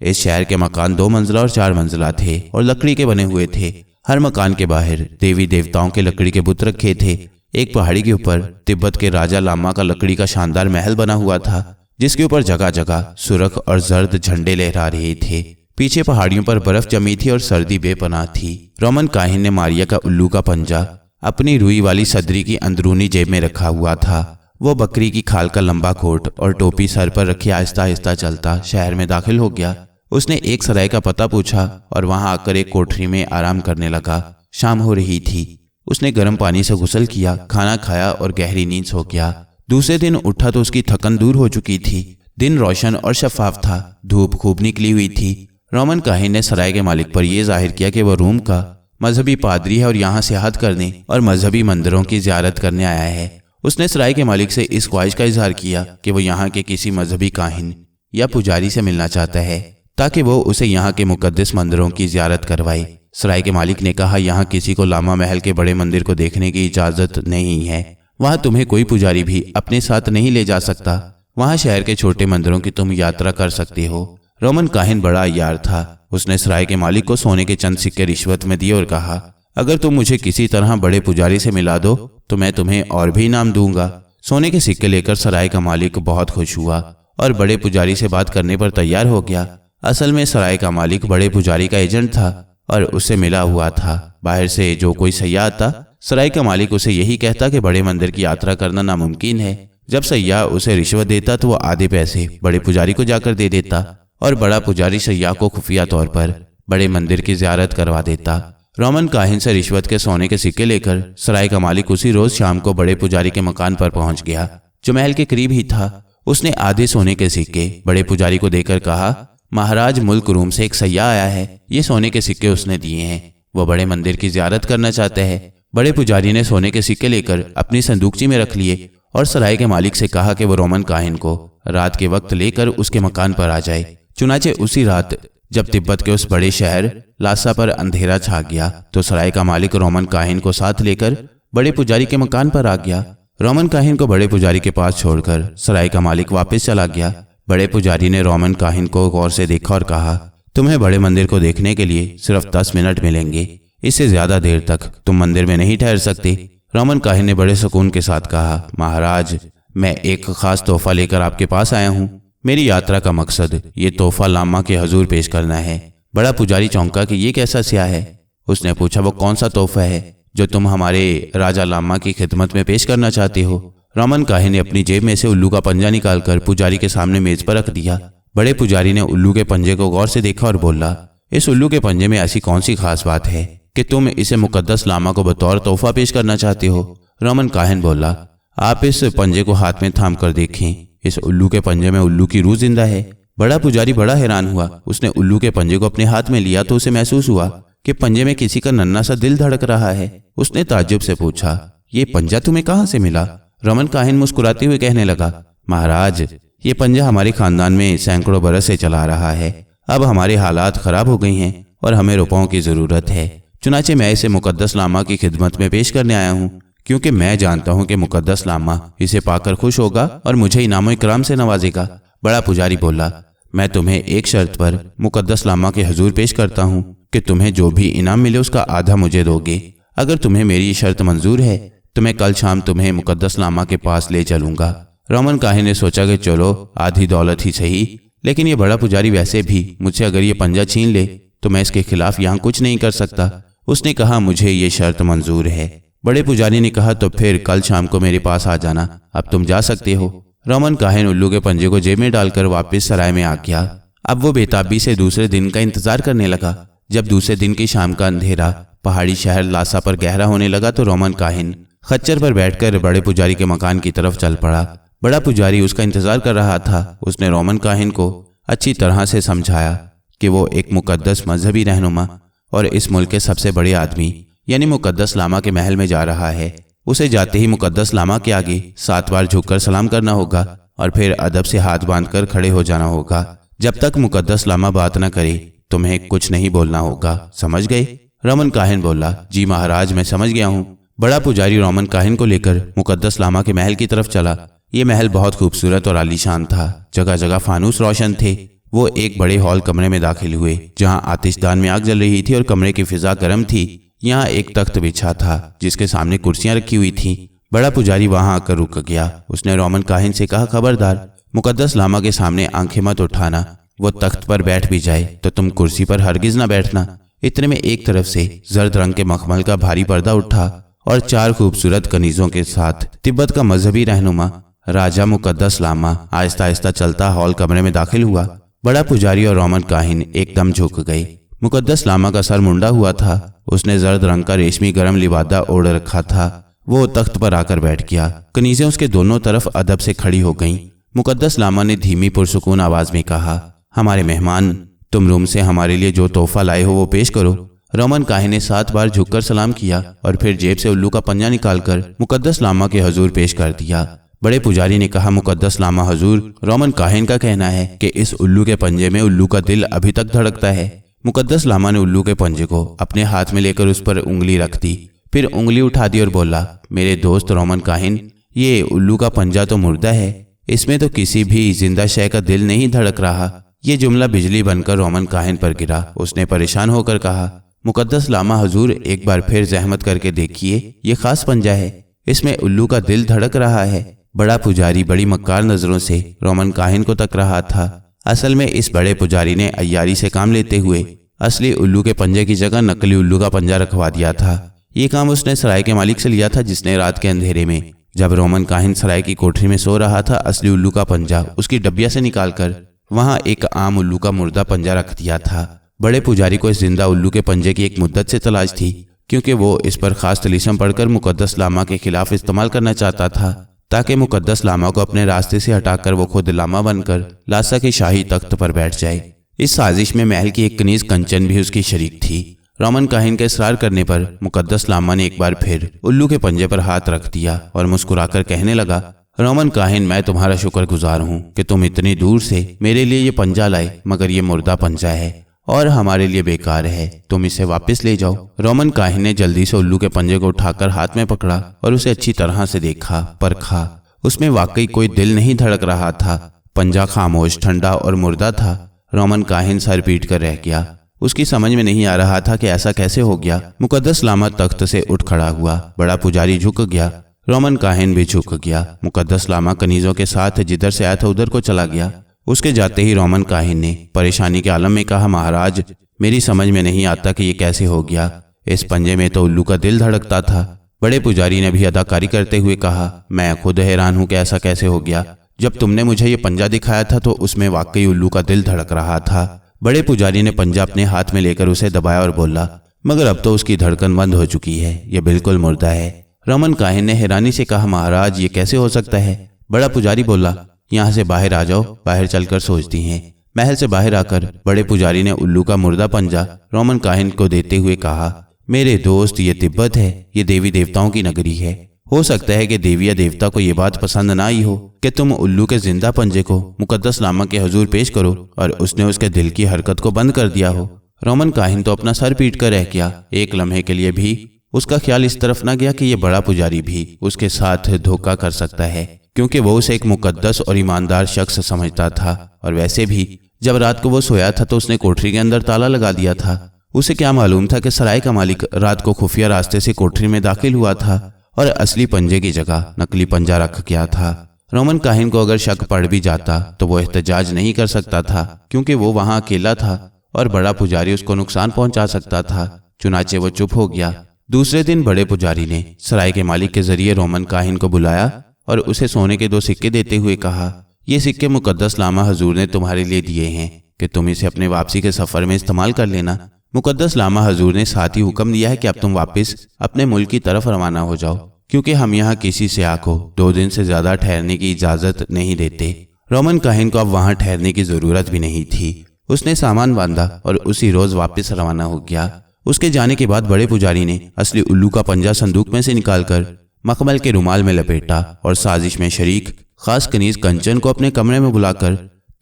इस शहर के मकान 2 मंजिला और 4 मंजिला थे और लकड़ी के बने हुए थे। हर मकान के बाहर देवी देवताओं के लकड़ी के बुत रखे थे। एक पहाड़ी के ऊपर तिब्बत के राजा लामा का लकड़ी का शानदार महल बना हुआ था जिसके ऊपर जगह जगह सुर्ख और जर्द झंडे लहरा रहे थे। पीछे पहाड़ियों पर बर्फ जमी थी और सर्दी बेपनाह थी। रोमन काहिन ने मारिया का उल्लू का पंजा अपनी रुई वाली सदरी की अंदरूनी जेब में रखा हुआ था। वो बकरी की खाल का लंबा कोट और टोपी सर पर रखे आहिस्ता आहिस्ता चलता शहर में दाखिल हो गया। उसने एक सराय का पता पूछा और वहां आकर एक कोठरी में आराम करने लगा। शाम हो रही थी। उसने गर्म पानी से गुसल किया, खाना खाया और गहरी नींद सो गया। दूसरे दिन उठा तो उसकी थकन दूर हो चुकी थी। दिन रोशन और शफाफ था। धूप खूब निकली हुई थी। रोमन काहिन ने सराय के मालिक पर यह जाहिर किया कि वह रोम का मजहबी पादरी है और यहाँ सियाहत करने और मजहबी मंदिरों की जियारत करने आया है। उसने सराय के मालिक से इस ख्वाहिश का इजहार किया कि वो यहाँ के किसी मजहबी काहिन या पुजारी से मिलना चाहता है ताकि वो उसे यहाँ के मुकद्दस मंदिरों की जियारत करवाए। सराय के मालिक ने कहा, यहाँ किसी को लामा महल के बड़े मंदिर को देखने की इजाजत नहीं है। वहाँ तुम्हें कोई पुजारी भी अपने साथ नहीं ले जा सकता। वहाँ शहर के छोटे मंदिरों की तुम यात्रा कर सकते हो। रोमन काहिन बड़ा यार था। उसने सराय के मालिक को सोने के चंद सिक्के रिश्वत में दिए और कहा, अगर तुम मुझे किसी तरह बड़े पुजारी से मिला दो तो मैं तुम्हें और भी इनाम दूंगा। सोने के सिक्के लेकर सराय का मालिक बहुत खुश हुआ और बड़े पुजारी से बात करने पर तैयार हो गया। असल में सराय का मालिक बड़े पुजारी का एजेंट था और उससे मिला हुआ था। बाहर से जो कोई सयाह आता, सराय का मालिक उसे यही कहता कि बड़े मंदिर की यात्रा करना नामुमकिन है। जब सयाह उसे रिश्वत देता तो वो आधे पैसे बड़े पुजारी को जाकर दे देता और बड़ा पुजारी सयाह को खुफिया तौर पर बड़े मंदिर की जियारत करवा देता। रोमन काहिन से रिश्वत के सोने के सिक्के लेकर सराय का मालिक उसी रोज शाम को बड़े पुजारी के मकान पर पहुंच गया जो महल के करीब ही था। उसने आधे सोने के सिक्के बड़े पुजारी को देकर कहा, महाराज, मुल्क रूम से एक सयाह आया है। ये सोने के सिक्के उसने दिए हैं। वह बड़े मंदिर की जियारत करना चाहते हैं। बड़े पुजारी ने सोने के सिक्के लेकर अपनी संदूकची में रख लिए और सराय के मालिक से कहा कि वो रोमन काहिन को रात के वक्त लेकर उसके मकान पर आ जाए। चुनाचे उसी रात जब तिब्बत के उस बड़े शहर लासा पर अंधेरा छा गया तो सराय का मालिक रोमन काहिन को साथ लेकर बड़े पुजारी के मकान पर आ गया। रोमन काहिन को बड़े पुजारी के पास छोड़कर सराय का मालिक वापस चला गया। बड़े पुजारी ने रोमन काहिन को गौर से देखा और कहा, तुम्हें बड़े मंदिर को देखने के लिए सिर्फ 10 मिनट मिलेंगे। इससे ज्यादा देर तक तुम मंदिर में नहीं ठहर सकते। रोमन काहिन ने बड़े सुकून के साथ कहा, महाराज, मैं एक खास तोहफा लेकर आपके पास आया हूँ। मेरी यात्रा का मकसद ये तोहफा लामा के हजूर पेश करना है। बड़ा पुजारी चौंका कि ये कैसा स्याह है। उसने पूछा, वो कौन सा तोहफा है जो तुम हमारे राजा लामा की खिदमत में पेश करना चाहते हो? रोमन काहिन ने अपनी जेब में से उल्लू का पंजा निकालकर पुजारी के सामने मेज पर रख दिया। बड़े पुजारी ने उल्लू के पंजे को गौर से देखा और बोला, इस उल्लू के पंजे में ऐसी कौन सी खास बात है कि तुम इसे मुकद्दस लामा को बतौर तोहफा पेश करना चाहते हो? रोमन काहिन बोला, आप इस पंजे को हाथ में थाम कर देखें। इस उल्लू के पंजे में उल्लू की रूह जिंदा है। बड़ा पुजारी बड़ा हैरान हुआ। उसने उल्लू के पंजे को अपने हाथ में लिया तो उसे महसूस हुआ कि पंजे में किसी का नन्हा सा दिल धड़क रहा है। उसने ताज्जुब से पूछा, ये पंजा तुम्हें कहाँ से मिला? रोमन काहिन मुस्कुराते हुए कहने लगा, महाराज, ये पंजा हमारे खानदान में सैकड़ों बरस से चला रहा है। अब हमारे हालात खराब हो गई हैं और हमें रुपयों की जरूरत है। चुनाचे मैं इसे मुकद्दस लामा की खिदमत में पेश करने आया हूँ, क्योंकि मैं जानता हूँ कि मुकद्दस लामा इसे पाकर खुश होगा और मुझे इनाम इकराम से नवाजेगा। बड़ा पुजारी बोला, मैं तुम्हें एक शर्त पर मुकद्दस लामा के हजूर पेश करता हूँ कि तुम्हें जो भी इनाम मिले उसका आधा मुझे दोगे। अगर तुम्हें मेरी शर्त मंजूर है तो मैं कल शाम तुम्हें मुकद्दस लामा के पास ले चलूंगा। रोमन काहिन ने सोचा कि चलो आधी दौलत ही सही, लेकिन ये बड़ा पुजारी वैसे भी मुझसे अगर ये पंजा छीन ले तो मैं इसके खिलाफ यहाँ कुछ नहीं कर सकता। उसने कहा, मुझे ये शर्त मंजूर है। बड़े पुजारी ने कहा, तो फिर कल शाम को मेरे पास आ जाना, अब तुम जा सकते हो। रोमन काहिन उल्लू के पंजे को जेब में डालकर वापस सराय में आ गया। अब वो बेताबी से दूसरे दिन का इंतजार करने लगा। जब दूसरे दिन की शाम का अंधेरा पहाड़ी शहर लासा पर गहरा होने लगा तो रोमन काहिन खच्चर पर बैठकर बड़े पुजारी के मकान की तरफ चल पड़ा। बड़ा पुजारी उसका इंतजार कर रहा था। उसने रोमन काहिन को अच्छी तरह से समझाया कि वो एक मुकद्दस मजहबी रहनुमा और इस मुल्क के सबसे बड़े आदमी यानी मुकद्दस लामा के महल में जा रहा है। उसे जाते ही मुकद्दस लामा के आगे 7 बार झुककर सलाम करना होगा और फिर अदब से हाथ बांधकर खड़े हो जाना होगा। जब तक मुकद्दस लामा बात न करे तुम्हें कुछ नहीं बोलना होगा, समझ गए? रोमन काहिन बोला, जी महाराज, मैं समझ गया हूँ। बड़ा पुजारी रोमन काहिन को लेकर मुकद्दस लामा के महल की तरफ चला। ये महल बहुत खूबसूरत और आलीशान था। जगह जगह फानूस रोशन थे। वो एक बड़े हॉल कमरे में दाखिल हुए जहाँ आतिशदान में आग जल रही थी और कमरे की फिजा गर्म थी। यहाँ एक तख्त बिछा था जिसके सामने कुर्सियां रखी हुई थी। बड़ा पुजारी वहां आकर रुक गया। उसने रोमन काहिन से कहा, खबरदार, मुकद्दस लामा के सामने आंखें मत उठाना। वो तख्त पर बैठ भी जाए तो तुम कुर्सी पर हरगिज न बैठना। इतने में एक तरफ से जर्द रंग के मखमल का भारी पर्दा उठा और 4 खूबसूरत कनीजों के साथ तिब्बत का मजहबी रहनुमा राजा मुकद्दस लामा आहिस्ता आहिस्ता चलता हॉल कमरे में दाखिल हुआ। बड़ा पुजारी और रोमन काहिन एकदम झुक गए। मुकद्दस लामा का सर मुंडा हुआ था। उसने जर्द रंग का रेशमी गरम लिबादा ओढ़ रखा था। वो तख्त पर आकर बैठ गया। कनीजें उसके दोनों तरफ अदब से खड़ी हो गईं। मुकद्दस लामा ने धीमी पुरसुकून आवाज में कहा, हमारे मेहमान, तुम रूम से हमारे लिए जो तोहफा लाए हो वो पेश करो। रोमन काहिन ने 7 बार झुककर सलाम किया और फिर जेब से उल्लू का पंजा निकालकर मुकद्दस लामा के हजूर पेश कर दिया। बड़े पुजारी ने कहा, मुकद्दस लामा हजूर, रोमन काहिन का कहना है कि इस उल्लू के पंजे में उल्लू का दिल अभी तक धड़कता है। मुकद्दस लामा ने उल्लू के पंजे को अपने हाथ में लेकर उस पर उंगली रख दी, फिर उंगली उठा दी और बोला, मेरे दोस्त रोमन काहिन, ये उल्लू का पंजा तो मुर्दा है, इसमें तो किसी भी जिंदा शय का दिल नहीं धड़क रहा। ये जुमला बिजली बनकर रोमन काहिन पर गिरा। उसने परेशान होकर कहा, मुकद्दस लामा हजूर, एक बार फिर जहमत करके देखिए, ये खास पंजा है, इसमें उल्लू का दिल धड़क रहा है। बड़ा पुजारी बड़ी मक्कार नजरों से रोमन काहिन को तक रहा था। असल में इस बड़े पुजारी ने अय्यारी से काम लेते हुए असली उल्लू के पंजे की जगह नकली उल्लू का पंजा रखवा दिया था। ये काम उसने सराय के मालिक से लिया था, जिसने रात के अंधेरे में जब रोमन काहिन सराय की कोठरी में सो रहा था, असली उल्लू का पंजा उसकी डबिया से निकालकर वहां एक आम उल्लू का मुर्दा पंजा रख दिया था। बड़े पुजारी को इस जिंदा उल्लू के पंजे की एक मुद्दत से तलाश थी, क्योंकि वो इस पर खास तलीसम पढ़कर मुकद्दस लामा के खिलाफ इस्तेमाल करना चाहता था, ताकि मुकद्दस लामा को अपने रास्ते से हटाकर वो खुद लामा बनकर लासा के शाही तख्त पर बैठ जाए। इस साजिश में महल की एक कनीज कंचन भी उसकी शरीक थी। रोमन काहिन के इसरार करने पर मुकद्दस लामा ने एक बार फिर उल्लू के पंजे पर हाथ रख दिया और मुस्कुराकर कहने लगा, रोमन काहिन, मैं तुम्हारा शुक्रगुजार हूँ कि तुम इतनी दूर से मेरे लिए ये पंजा लाए, मगर ये मुर्दा पंजा है और हमारे लिए बेकार है, तुम इसे वापस ले जाओ। रोमन काहिन ने जल्दी से उल्लू के पंजे को उठाकर हाथ में पकड़ा और उसे अच्छी तरह से देखा, परखा। उसमें वाकई कोई दिल नहीं धड़क रहा था। पंजा खामोश, ठंडा और मुर्दा था। रोमन काहिन सर पीट कर रह गया। उसकी समझ में नहीं आ रहा था कि ऐसा कैसे हो गया। मुकद्दस लामा तख्त से उठ खड़ा हुआ। बड़ा पुजारी झुक गया। रोमन काहिन भी झुक गया। मुकद्दस लामा कनीजों के साथ जिधर से आया था उधर को चला गया। उसके जाते ही रोमन काहिन ने परेशानी के आलम में कहा, महाराज, मेरी समझ में नहीं आता कि ये कैसे हो गया। इस पंजे में तो उल्लू का दिल धड़कता था। बड़े पुजारी ने भी अदाकारी करते हुए कहा, मैं खुद हैरान हूं कि ऐसा कैसे हो गया। जब तुमने मुझे ये पंजा दिखाया था तो उसमें वाकई उल्लू का दिल धड़क रहा था। बड़े पुजारी ने पंजा अपने हाथ में लेकर उसे दबाया और बोला, मगर अब तो उसकी धड़कन बंद हो चुकी है, यह बिल्कुल मुर्दा है। रोमन काहिन ने हैरानी से कहा, महाराज, ये कैसे हो सकता है। बड़ा पुजारी बोला, यहाँ से बाहर आ जाओ, बाहर चलकर सोचती हैं। महल से बाहर आकर बड़े पुजारी ने उल्लू का मुर्दा पंजा रोमन काहिन को देते हुए कहा, मेरे दोस्त, ये तिब्बत है, ये देवी देवताओं की नगरी है। हो सकता है कि देवी या देवता को ये बात पसंद ना आई हो कि तुम उल्लू के जिंदा पंजे को मुकद्दस लामा के हुजूर पेश करो और उसने उसके दिल की हरकत को बंद कर दिया हो। रोमन काहिन तो अपना सर पीट कर रह गया। एक लम्हे के लिए भी उसका ख्याल इस तरफ न गया कि ये बड़ा पुजारी भी उसके साथ धोखा कर सकता है, क्योंकि वो उसे एक मुकद्दस और ईमानदार शख्स समझता था। और वैसे भी जब रात को वो सोया था तो उसने कोठरी के अंदर ताला लगा दिया था। उसे क्या मालूम था कि सराय का मालिक रात को खुफिया रास्ते से कोठरी में दाखिल हुआ था और असली पंजे की जगह नकली पंजा रख गया था। रोमन काहिन को अगर शक पड़ भी जाता तो वो एहतजाज नहीं कर सकता था, क्योंकि वो वहां अकेला था और बड़ा पुजारी उसको नुकसान पहुंचा सकता था। चुनाचे वो चुप हो गया। दूसरे दिन बड़े पुजारी ने सराय के मालिक के जरिए रोमन काहिन को बुलाया और उसे सोने के 2 सिक्के देते हुए कहा, ये सिक्के मुकद्दस लामा हजूर ने तुम्हारे लिए दिए हैं कि तुम इसे अपने वापसी के सफर में इस्तेमाल कर लेना। मुकद्दस लामा हजूर ने साथ ही हुक्म दिया है कि अब तुम वापस अपने मुल्क की तरफ रवाना हो जाओ, क्योंकि हम यहाँ किसी से आको 2 दिन से ज्यादा ठहरने की इजाजत नहीं देते। रोमन काहिन को अब वहां ठहरने की जरूरत भी नहीं थी। उसने सामान बांधा और उसी रोज वापस रवाना हो गया। उसके जाने के बाद बड़े पुजारी ने असली उल्लू का पंजा संदूक में से निकालकर मखमल के रुमाल में लपेटा और साजिश में शरीक खास कनीज कंचन को अपने कमरे में बुलाकर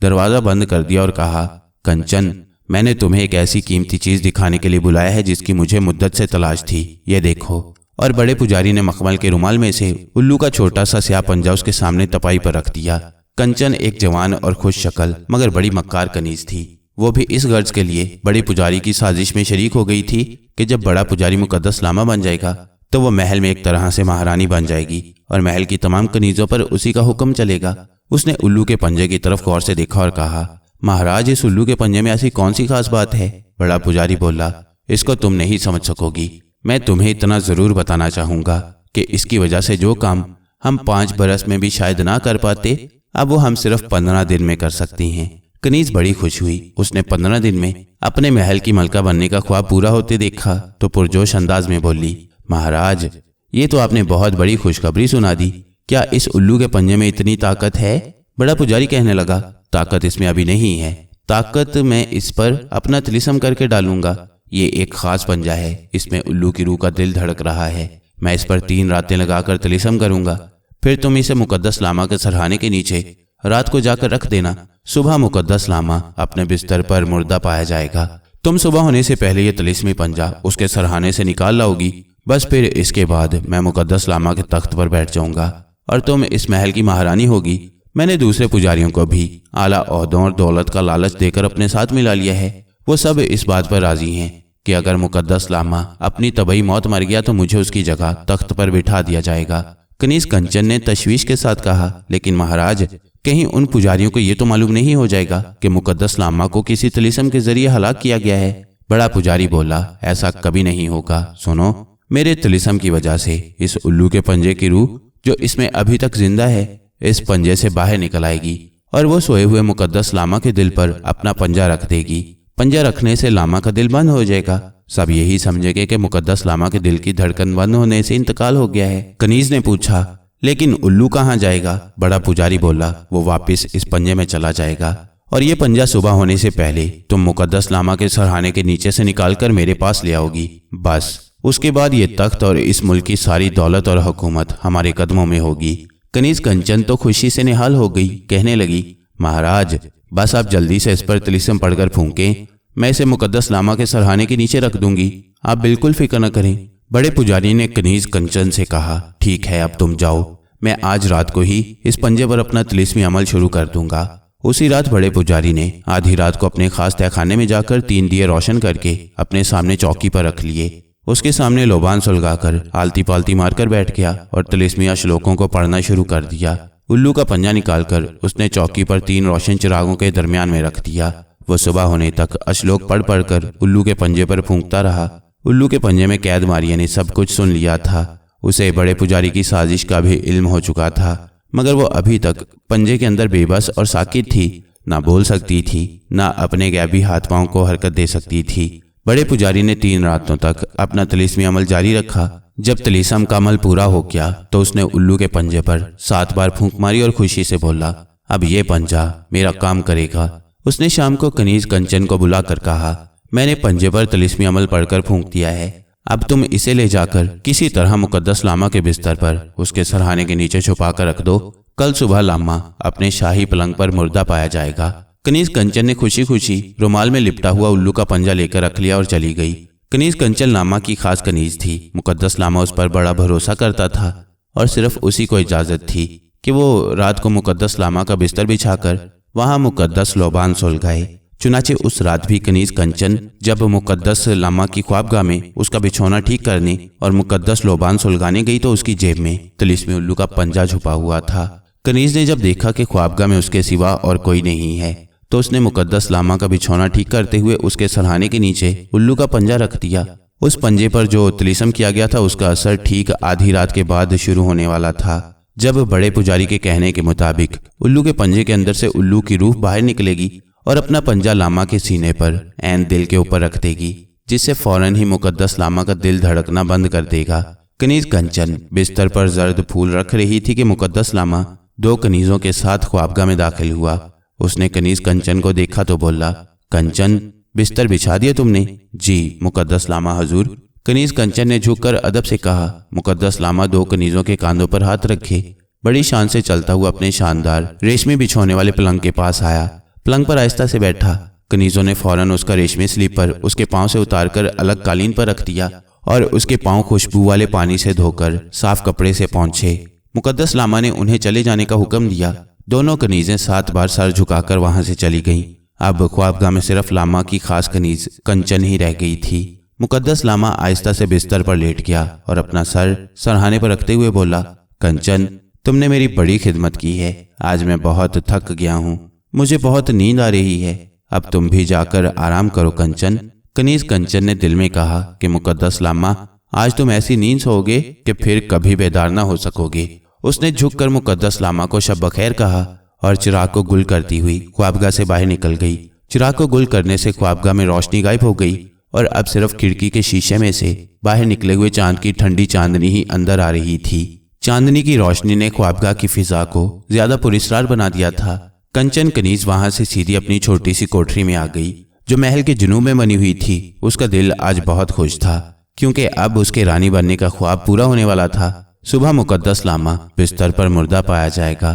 दरवाजा बंद कर दिया और कहा, कंचन, मैंने तुम्हें एक ऐसी कीमती चीज दिखाने के लिए बुलाया है जिसकी मुझे मुद्दत से तलाश थी, ये देखो। और बड़े पुजारी ने मखमल के रुमाल में से उल्लू का छोटा सा स्याह पंजा उसके सामने तपाई पर रख दिया। कंचन एक जवान और खुश शक्ल मगर बड़ी मक्कार कनीज थी। वो भी इस गर्ज के लिए बड़े पुजारी की साजिश में शरीक हो गई थी कि जब बड़ा पुजारी मुकद्दस लामा बन जाएगा तो वो महल में एक तरह से महारानी बन जाएगी और महल की तमाम कनीजों पर उसी का हुक्म चलेगा। उसने उल्लू के पंजे की तरफ गौर से देखा और कहा, महाराज, इस उल्लू के पंजे में ऐसी कौन सी खास बात है। बड़ा पुजारी बोला, इसको तुम नहीं समझ सकोगी। मैं तुम्हें इतना जरूर बताना चाहूंगा कि इसकी वजह से जो काम हम 5 बरस में भी शायद ना कर पाते, अब वो हम सिर्फ 15 दिन में कर सकती हैं। कनीज बड़ी खुश हुई। उसने 15 दिन में अपने महल की मलका बनने का ख्वाब पूरा होते देखा तो पुरजोश अंदाज में बोली, महाराज, ये तो आपने बहुत बड़ी खुशखबरी सुना दी। क्या इस उल्लू के पंजे में इतनी ताकत है। बड़ा पुजारी कहने लगा, ताकत इसमें अभी नहीं है, ताकत मैं इस पर अपना तिलिस्म करके डालूंगा। ये एक खास पंजा है, इसमें उल्लू की रूह का दिल धड़क रहा है। मैं इस पर 3 रातें लगाकर तिलिस्म करूंगा, फिर तुम इसे मुकद्दस लामा के सरहाने के नीचे रात को जाकर रख देना। सुबह मुकद्दस लामा अपने बिस्तर पर मुर्दा पाया जाएगा। तुम सुबह होने से पहले ये तिलिस्मी पंजा उसके सरहाने से निकाल लाओगी। बस फिर इसके बाद मैं मुकद्दस लामा के तख्त पर बैठ जाऊंगा और तुम इस महल की महारानी होगी। मैंने दूसरे पुजारियों को भी आला ओहदों और दौलत का लालच देकर अपने साथ मिला लिया है। वो सब इस बात पर राजी हैं कि अगर मुकद्दस लामा अपनी तबई मौत मर गया तो मुझे उसकी जगह तख्त पर बिठा दिया जाएगा। कनीज कंचन ने तशवीश के साथ कहा, लेकिन महाराज, कहीं उन पुजारियों को ये तो मालूम नहीं हो जाएगा कि मुकद्दस लामा को किसी तिलिस्म के जरिए हलाक किया गया है। बड़ा पुजारी बोला, ऐसा कभी नहीं होगा। सुनो, मेरे तिलिस्म की वजह से इस उल्लू के पंजे की रूह जो इसमें अभी तक जिंदा है इस पंजे से बाहर निकल आएगी और वो सोए हुए मुकद्दस लामा के दिल पर अपना पंजा रख देगी। पंजा रखने से लामा का दिल बंद हो जाएगा। सब यही समझेंगे कि मुकद्दस लामा के दिल की धड़कन बंद होने से इंतकाल हो गया है। कनीज ने पूछा, लेकिन उल्लू कहाँ जाएगा। बड़ा पुजारी बोला, वो वापस इस पंजे में चला जाएगा और ये पंजा सुबह होने से पहले तुम मुकद्दस लामा के सरहाने के नीचे से निकालकर मेरे पास ले आओगी। बस उसके बाद ये तख्त और इस मुल्क की सारी दौलत और हुकूमत हमारे कदमों में होगी। कनीज कंचन तो खुशी से निहाल हो गई। कहने लगी, महाराज, बस आप जल्दी से इस पर तिलिस्म पढ़कर फूंकें, मैं इसे मुकद्दस लामा के सरहाने के नीचे रख दूंगी। आप बिल्कुल फिक्र न करें। बड़े पुजारी ने कनीज कंचन से कहा, ठीक है, अब तुम जाओ, मैं आज रात को ही इस पंजे पर अपना तिलिस्मी अमल शुरू कर दूंगा। उसी रात बड़े पुजारी ने आधी रात को अपने खास तहखाने में जाकर 3 दिए रोशन करके अपने सामने चौकी पर रख लिए। उसके सामने लोबान सुलगाकर आलती पालती मारकर बैठ गया और तिलिस्मिया श्लोकों को पढ़ना शुरू कर दिया। उल्लू का पंजा निकालकर उसने चौकी पर 3 रोशन चिरागों के दरमियान में रख दिया। वो सुबह होने तक अश्लोक पढ़ पढ़कर उल्लू के पंजे पर फूंकता रहा। उल्लू के पंजे में कैद मारिया ने सब कुछ सुन लिया था। उसे बड़े पुजारी की साजिश का भी इल्म हो चुका था, मगर वो अभी तक पंजे के अंदर बेबस और साकित थी। ना बोल सकती थी, ना अपने गैबी हाथ पांव को हरकत दे सकती थी। बड़े पुजारी ने 3 रातों तक अपना तिलिस्मी अमल जारी रखा। जब तिलिस्म का अमल पूरा हो गया तो उसने उल्लू के पंजे पर 7 बार फूंक मारी और खुशी से बोला, अब ये पंजा मेरा काम करेगा। उसने शाम को कनीज कंचन को बुलाकर कहा, मैंने पंजे पर तिलिस्मी अमल पढ़कर फूंक दिया है। अब तुम इसे ले जाकर किसी तरह मुकद्दस लामा के बिस्तर पर उसके सरहाने के नीचे छुपा कर रख दो। कल सुबह लामा अपने शाही पलंग पर मुर्दा पाया जाएगा। कनीज कंचन ने खुशी खुशी रुमाल में लिपटा हुआ उल्लू का पंजा लेकर रख लिया और चली गई। कनीज कंचन लामा की खास कनीज थी। मुकद्दस लामा उस पर बड़ा भरोसा करता था और सिर्फ उसी को इजाजत थी कि वो रात को मुकद्दस लामा का बिस्तर बिछाकर वहां मुकद्दस लोबान सुलगाए। चुनाचे उस रात भी कनीज कंचन जब मुकद्दस लामा की ख्वाबगाह में उसका बिछौना ठीक करने और मुकद्दस लोबान सुलगाने गई तो उसकी जेब में तिलिस्मी उल्लू का पंजा छुपा हुआ था। कनीज ने जब देखा कि ख्वाबगाह में उसके सिवा और कोई नहीं है तो उसने मुकद्दस लामा का बिछौना ठीक करते हुए उसके सरहाने के नीचे उल्लू का पंजा रख दिया। उस पंजे पर जो तिलिस्म किया गया था उसका असर ठीक आधी रात के बाद शुरू होने वाला था। जब बड़े पुजारी के कहने के मुताबिक उल्लू के पंजे के अंदर से उल्लू की रूह बाहर निकलेगी और अपना पंजा लामा के सीने पर ऐन दिल के ऊपर रख देगी, जिससे फौरन ही मुकद्दस लामा का दिल धड़कना बंद कर देगा। कनीज कंचन बिस्तर पर जर्द फूल रख रही थी कि मुकद्दस लामा 2 कनीजों के साथ ख्वाबगाह में दाखिल हुआ। उसने कनीज कंचन को देखा तो बोला, कंचन बिस्तर बिछा दिया तुमने? जी मुकद्दस लामा हजूर। कनीज कंचन ने झुककर अदब से कहा। मुकद्दस लामा 2 कनीजों के कांधों पर हाथ रखे बड़ी शान से चलता हुआ अपने शानदार रेशमी बिछोने वाले पलंग के पास आया। पलंग पर आहिस्ता से बैठा। कनीजों ने फौरन उसका रेशमी स्लीपर उसके पांव से उतारकर अलग कालीन पर रख दिया और उसके पांव खुशबू वाले पानी से धोकर साफ कपड़े से पोंछे। मुकद्दस लामा ने उन्हें चले जाने का हुक्म दिया। दोनों कनीजें 7 बार सर झुकाकर वहां से चली गईं। अब ख्वाबगाह में सिर्फ लामा की खास कनीज कंचन ही रह गई थी। मुकद्दस लामा आहिस्ता से बिस्तर पर लेट गया और अपना सर सरहाने पर रखते हुए बोला, कंचन तुमने मेरी बड़ी खिदमत की है। आज मैं बहुत थक गया हूँ, मुझे बहुत नींद आ रही है। अब तुम भी जाकर आराम करो कंचन। कनीज कंचन ने दिल में कहा कि मुकद्दस लामा आज तुम ऐसी नींद सोओगे कि फिर कभी बेदार ना हो सकोगे। उसने झुककर मुकद्दस लामा को शब बखैर कहा और चिराग को गुल करती हुई ख्वाबगाह से बाहर निकल गई। चिराग को गुल करने से ख्वाबगाह में रोशनी गायब हो गई और अब सिर्फ खिड़की के शीशे में से बाहर निकले हुए चांद की ठंडी चांदनी ही अंदर आ रही थी। चांदनी की रोशनी ने ख्वाबगाह की फिजा को ज्यादा पुरस्कार बना दिया था। कंचन कनीज वहां से सीधी अपनी छोटी सी कोठरी में आ गई जो महल के जुनूब में बनी हुई थी। उसका दिल आज बहुत खुश था क्योंकि अब उसके रानी बनने का ख्वाब पूरा होने वाला था। सुबह मुकद्दस लामा बिस्तर पर मुर्दा पाया जाएगा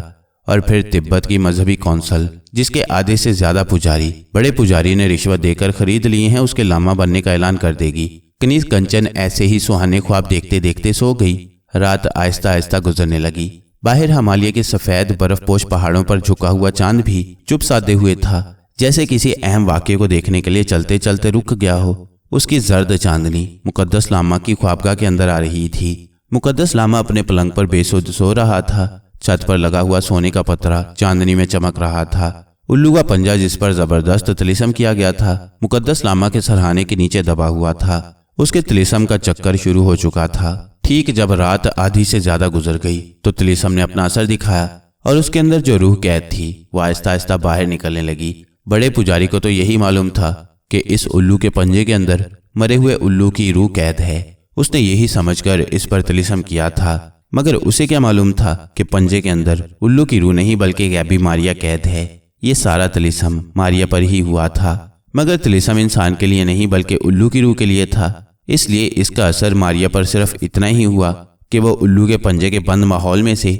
और फिर तिब्बत की मजहबी कौंसल, जिसके आधे से ज्यादा पुजारी बड़े पुजारी ने रिश्वत देकर खरीद लिए हैं, उसके लामा बनने का ऐलान कर देगी। कनीज कंचन ऐसे ही सुहाने ख्वाब देखते देखते सो गई। रात आहिस्ता आहिस्ता गुजरने लगी। बाहर हिमालय के सफेद बर्फपोश पहाड़ों पर झुका हुआ चांद भी चुप साधे हुए था, जैसे किसी अहम वाक़ये को देखने के लिए चलते चलते रुक गया हो। उसकी जर्द चांदनी मुकद्दस लामा की ख्वाबगाह के अंदर आ रही थी। मुकद्दस लामा अपने पलंग पर बेसुध सो रहा था। छत पर लगा हुआ सोने का पतरा चांदनी में चमक रहा था। उल्लू का पंजा जिस पर जबरदस्त तिलिस्म किया गया था मुकद्दस लामा के सरहाने के नीचे दबा हुआ था। उसके तिलिस्म का चक्कर शुरू हो चुका था। ठीक जब रात आधी से ज्यादा गुजर गई तो तिलिस्म ने अपना असर दिखाया और उसके अंदर जो रूह कैद थी वो आहिस्ता आहिस्ता बाहर निकलने लगी। बड़े पुजारी को तो यही मालूम था कि इस उल्लू के पंजे के अंदर मरे हुए उल्लू की रूह कैद है। उसने यही समझकर इस पर तिलिस्म किया था, मगर उसे क्या मालूम था कि पंजे के अंदर उल्लू की रूह नहीं बल्कि गैबी मारिया कैद है। ये सारा तिलिस्म मारिया पर ही हुआ था, मगर तिलिस्म इंसान के लिए नहीं बल्कि उल्लू की रूह के लिए था। इसलिए इसका असर मारिया पर सिर्फ इतना ही हुआ कि वो उल्लू के पंजे के बंद माहौल में से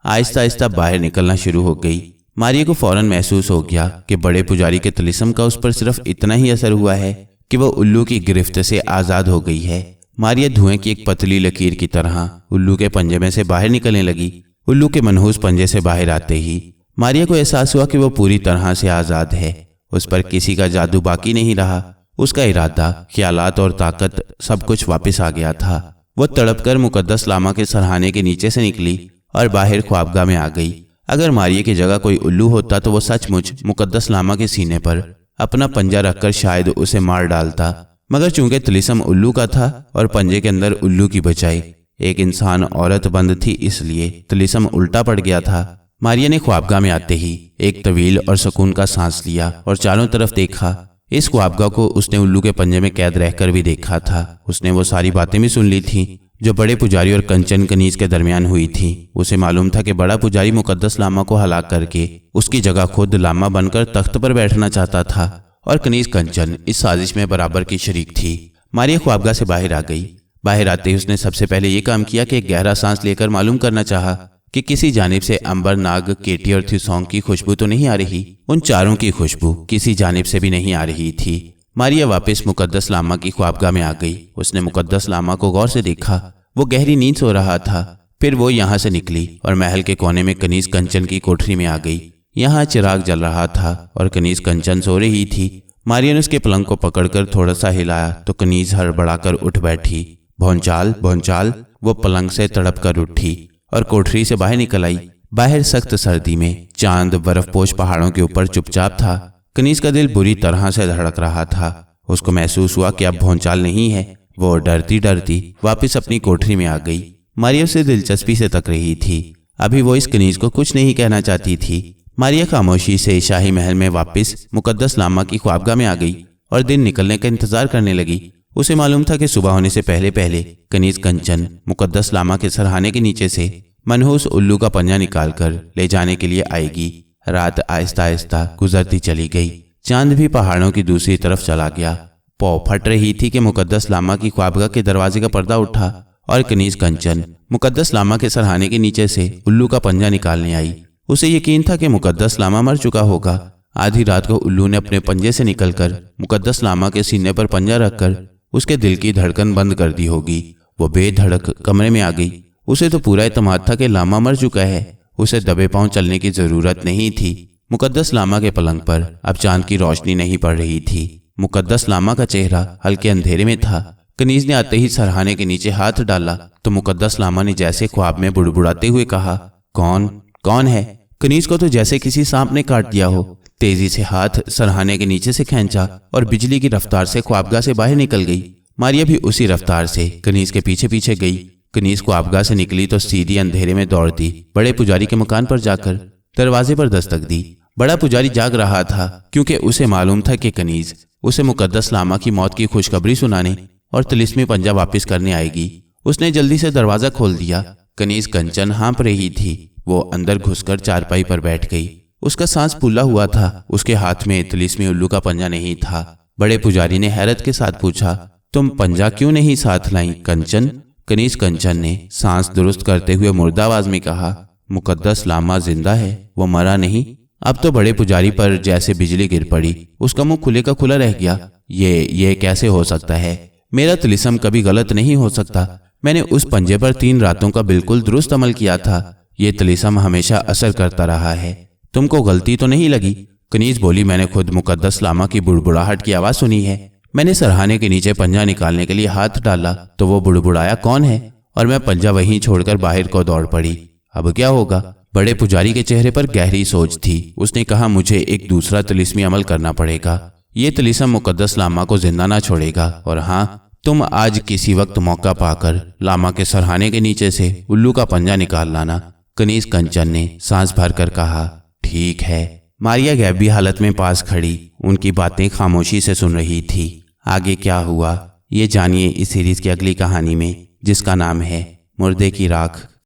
आहिस्ता आहिस्ता बाहर निकलना शुरू हो गई। मारिया को फौरन महसूस हो गया कि बड़े पुजारी के तिलिस्म का उस पर सिर्फ इतना ही असर हुआ है कि वो उल्लू की गिरफ्त से आज़ाद हो गई है। मारिया धुएं की एक पतली लकीर की तरह उल्लू के पंजे में से बाहर निकलने लगी। उल्लू के मनहूस पंजे से बाहर आते ही मारिया को एहसास हुआ कि वो पूरी तरह से आज़ाद है। उस पर किसी का जादू बाकी नहीं रहा। उसका इरादा, ख्यालात और ताकत सब कुछ वापस आ गया था। वो तड़पकर मुकद्दस लामा के सरहाने के नीचे से निकली और बाहर ख्वाबगाह में आ गई। अगर मारिया की जगह कोई उल्लू होता तो वो सचमुच मुकद्दस लामा के सीने पर अपना पंजा रखकर शायद उसे मार डालता, मगर चूंकि तिलिस्म उल्लू का था और पंजे के अंदर उल्लू की बजाय एक इंसान औरत बंद थी, इसलिए तिलिस्म उल्टा पड़ गया था। मारिया ने ख्वाबगाह में आते ही एक तवील और सुकून का सांस लिया और चारों तरफ देखा। इस ख्वाबगाह को उसने उल्लू के पंजे में कैद रहकर भी देखा था। उसने वो सारी बातें भी सुन ली थी जो बड़े पुजारी और कंचन कनीज के दरमियान हुई थी। उसे मालूम था कि बड़ा पुजारी मुकद्दस लामा को हलाक करके उसकी जगह खुद लामा बनकर तख्त पर बैठना चाहता था और कनीज कंचन इस साजिश में बराबर की शरीक थी। मारिया ख्वाबगाह से बाहर आ गई। बाहर आते ही उसने सबसे पहले ये काम किया कि एक गहरा सांस लेकर मालूम करना चाहा कि किसी जानिब से अंबर, नाग, केटी और थ्यूसोंग की खुशबू तो नहीं आ रही। उन चारों की खुशबू किसी जानिब से भी नहीं आ रही थी। मारिया वापस मुकद्दस लामा की ख्वाबगाह में आ गई। उसने मुकद्दस लामा को गौर से देखा। वो गहरी नींद सो रहा था। फिर वो यहाँ से निकली और महल के कोने में कनीज कंचन की कोठरी में आ गई। यहाँ चिराग जल रहा था और कनीज कंचन सो रही थी। मारिया ने उसके पलंग को पकड़कर थोड़ा सा हिलाया तो कनीज हड़बड़ाकर उठ बैठी। भौंचाल भौंचाल, वो पलंग से तड़प कर उठी और कोठरी से बाहर निकल आई। बाहर सख्त सर्दी में चांद बर्फपोश पहाड़ों के ऊपर चुपचाप था। कनीज का दिल बुरी तरह से धड़क रहा था। उसको महसूस हुआ कि अब भौंचाल नहीं है। वो डरती डरती वापस अपनी कोठरी में आ गई। मारिया उसे दिलचस्पी से तक रही थी। अभी वो इस कनीज को कुछ नहीं कहना चाहती थी। मारिया खामोशी से शाही महल में वापस मुकद्दस लामा की ख्वाबगाह में आ गई और दिन निकलने का इंतजार करने लगी। उसे मालूम था कि सुबह होने से पहले पहले कनीज कंचन मुकद्दस लामा के सरहाने के नीचे से मनहूस उल्लू का पंजा निकालकर ले जाने के लिए आएगी। रात आहिस्ता आहिस्ता गुजरती चली गई। चांद भी पहाड़ों की दूसरी तरफ चला गया। पौ फट रही थी कि मुकद्दस लामा की ख्वाबगाह के दरवाजे का पर्दा उठा और कनीज कंचन मुकद्दस लामा के सरहाने के नीचे से उल्लू का पंजा निकालने आई। उसे यकीन था कि मुकद्दस लामा मर चुका होगा। आधी रात को उल्लू ने अपने पंजे से निकलकर मुकद्दस लामा के सीने पर पंजा रखकर उसके दिल की धड़कन बंद कर दी होगी। वो बेधड़क कमरे में आ गई। उसे तो पूरा एतमाद था कि लामा मर चुका है। उसे दबे पांव चलने की जरूरत नहीं थी। मुकद्दस लामा के पलंग पर अब चांद की रोशनी नहीं पड़ रही थी। मुकद्दस लामा का चेहरा हल्के अंधेरे में था। कनीज ने आते ही सरहाने के नीचे हाथ डाला तो मुकद्दस लामा ने जैसे ख्वाब में बुड़बुड़ाते हुए कहा, कौन कौन है? कनीज को तो जैसे किसी सांप ने काट दिया हो। तेजी से हाथ सरहाने के नीचे से खींचा और बिजली की रफ्तार से ख्वाबगाह से बाहर निकल गई। मारिया भी उसी रफ्तार से कनीज के पीछे पीछे गई। कनीज ख्वाबगाह से निकली तो सीधी अंधेरे में दौड़ती बड़े पुजारी के मकान पर जाकर दरवाजे पर दस्तक दी। बड़ा पुजारी जाग रहा था क्योंकि उसे मालूम था कि कनीज उसे मुकद्दस लामा की मौत की खुशखबरी सुनाने और तिलिस्मी पंजा वापस करने आएगी। उसने जल्दी से दरवाजा खोल दिया। कनीज कंचन हाँप रही थी। वो अंदर घुसकर चारपाई पर बैठ गई। उसका सांस फूला हुआ था। उसके हाथ में तिलिस्मी उल्लू का पंजा नहीं था। बड़े पुजारी ने हैरत के साथ पूछा, तुम पंजा क्यों नहीं साथ लाई कंचन? कनीज कंचन ने सांस दुरुस्त करते हुए मुर्दा आवाज में कहा, मुकद्दस लामा जिंदा है, वो मरा नहीं। अब तो बड़े पुजारी पर जैसे बिजली गिर पड़ी। उसका मुंह खुले का खुला रह गया। ये कैसे हो सकता है? मेरा तिलिस्म कभी गलत नहीं हो सकता। मैंने उस पंजे पर 3 रातों का बिल्कुल दुरुस्त अमल किया था। ये तिलिस्म हमेशा असर करता रहा है। तुमको गलती तो नहीं लगी? कनीज बोली, मैंने खुद मुकद्दस लामा की बुड़बुड़ाहट की आवाज सुनी है। मैंने सरहाने के नीचे पंजा निकालने के लिए हाथ डाला तो वो बुड़बुड़ाया कौन है, और मैं पंजा वहीं छोड़कर बाहर को दौड़ पड़ी। अब क्या होगा? बड़े पुजारी के चेहरे पर गहरी सोच थी। उसने कहा, मुझे एक दूसरा तिलिस्मी अमल करना पड़ेगा। ये तिलिस्म मुकद्दस लामा को जिंदा ना छोड़ेगा। और हाँ, तुम आज किसी वक्त मौका पाकर लामा के सरहाने के नीचे से उल्लू का पंजा निकाल लाना। कनीज कंचन ने सांस भरकर कहा, ठीक है। मारिया गैबी हालत में पास खड़ी उनकी बातें खामोशी से सुन रही थी। आगे क्या हुआ ये जानिए इस सीरीज की अगली कहानी में, जिसका नाम है मुर्दे की राख।